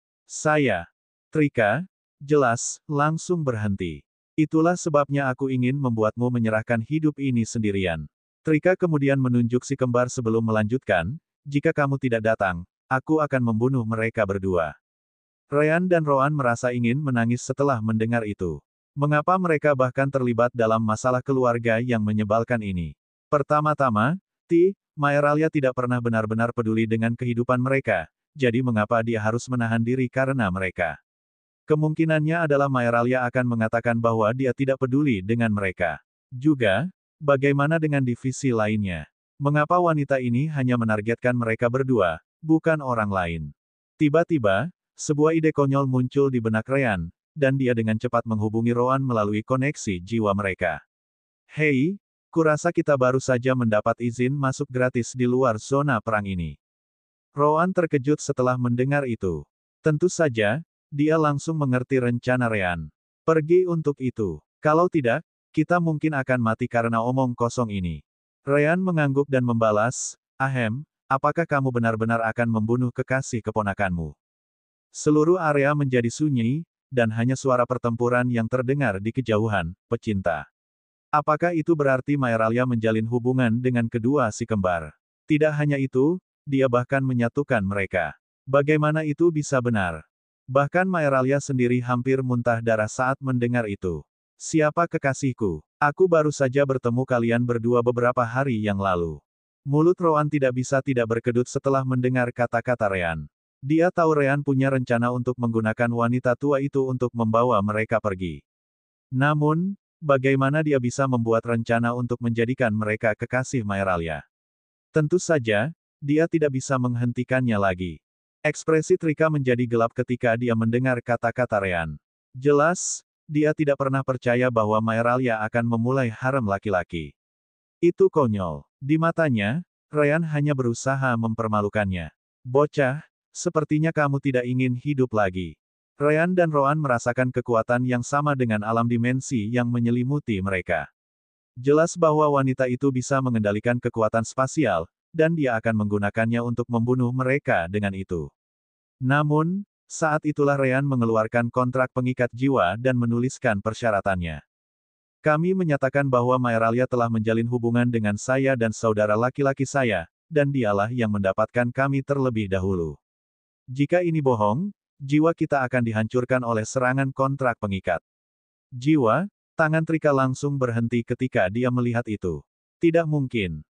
Trika, jelas, langsung berhenti. Itulah sebabnya aku ingin membuatmu menyerahkan hidup ini sendirian. Trika kemudian menunjuk si kembar sebelum melanjutkan, jika kamu tidak datang, aku akan membunuh mereka berdua. Ryan dan Roan merasa ingin menangis setelah mendengar itu. Mengapa mereka bahkan terlibat dalam masalah keluarga yang menyebalkan ini? Pertama-tama, Maeralia tidak pernah benar-benar peduli dengan kehidupan mereka, jadi mengapa dia harus menahan diri karena mereka? Kemungkinannya adalah Maeralia akan mengatakan bahwa dia tidak peduli dengan mereka. Juga, bagaimana dengan divisi lainnya? Mengapa wanita ini hanya menargetkan mereka berdua, bukan orang lain? Tiba-tiba, sebuah ide konyol muncul di benak Ryan, dan dia dengan cepat menghubungi Roan melalui koneksi jiwa mereka. Hei, kurasa kita baru saja mendapat izin masuk gratis di luar zona perang ini. Roan terkejut setelah mendengar itu. Tentu saja, dia langsung mengerti rencana Ryan. Pergi untuk itu. Kalau tidak, kita mungkin akan mati karena omong kosong ini. Ryan mengangguk dan membalas, Ahem, apakah kamu benar-benar akan membunuh kekasih keponakanmu? Seluruh area menjadi sunyi, dan hanya suara pertempuran yang terdengar di kejauhan, pecinta. Apakah itu berarti Maeralia menjalin hubungan dengan kedua si kembar? Tidak hanya itu, dia bahkan menyatukan mereka. Bagaimana itu bisa benar? Bahkan Maeralia sendiri hampir muntah darah saat mendengar itu. Siapa kekasihku? Aku baru saja bertemu kalian berdua beberapa hari yang lalu. Mulut Roan tidak bisa tidak berkedut setelah mendengar kata-kata Ryan. Dia tahu Ryan punya rencana untuk menggunakan wanita tua itu untuk membawa mereka pergi. Namun, bagaimana dia bisa membuat rencana untuk menjadikan mereka kekasih Maeralia? Tentu saja, dia tidak bisa menghentikannya lagi. Ekspresi Trika menjadi gelap ketika dia mendengar kata-kata Ryan. Jelas, dia tidak pernah percaya bahwa Maeralia akan memulai harem laki-laki. Itu konyol. Di matanya, Ryan hanya berusaha mempermalukannya. Bocah, sepertinya kamu tidak ingin hidup lagi. Ryan dan Roan merasakan kekuatan yang sama dengan alam dimensi yang menyelimuti mereka. Jelas bahwa wanita itu bisa mengendalikan kekuatan spasial, dan dia akan menggunakannya untuk membunuh mereka dengan itu. Namun, saat itulah Ryan mengeluarkan kontrak pengikat jiwa dan menuliskan persyaratannya. Kami menyatakan bahwa Maeralia telah menjalin hubungan dengan saya dan saudara laki-laki saya, dan dialah yang mendapatkan kami terlebih dahulu. Jika ini bohong, jiwa kita akan dihancurkan oleh serangan kontrak pengikat. Jiwa, tangan Trika langsung berhenti ketika dia melihat itu. Tidak mungkin.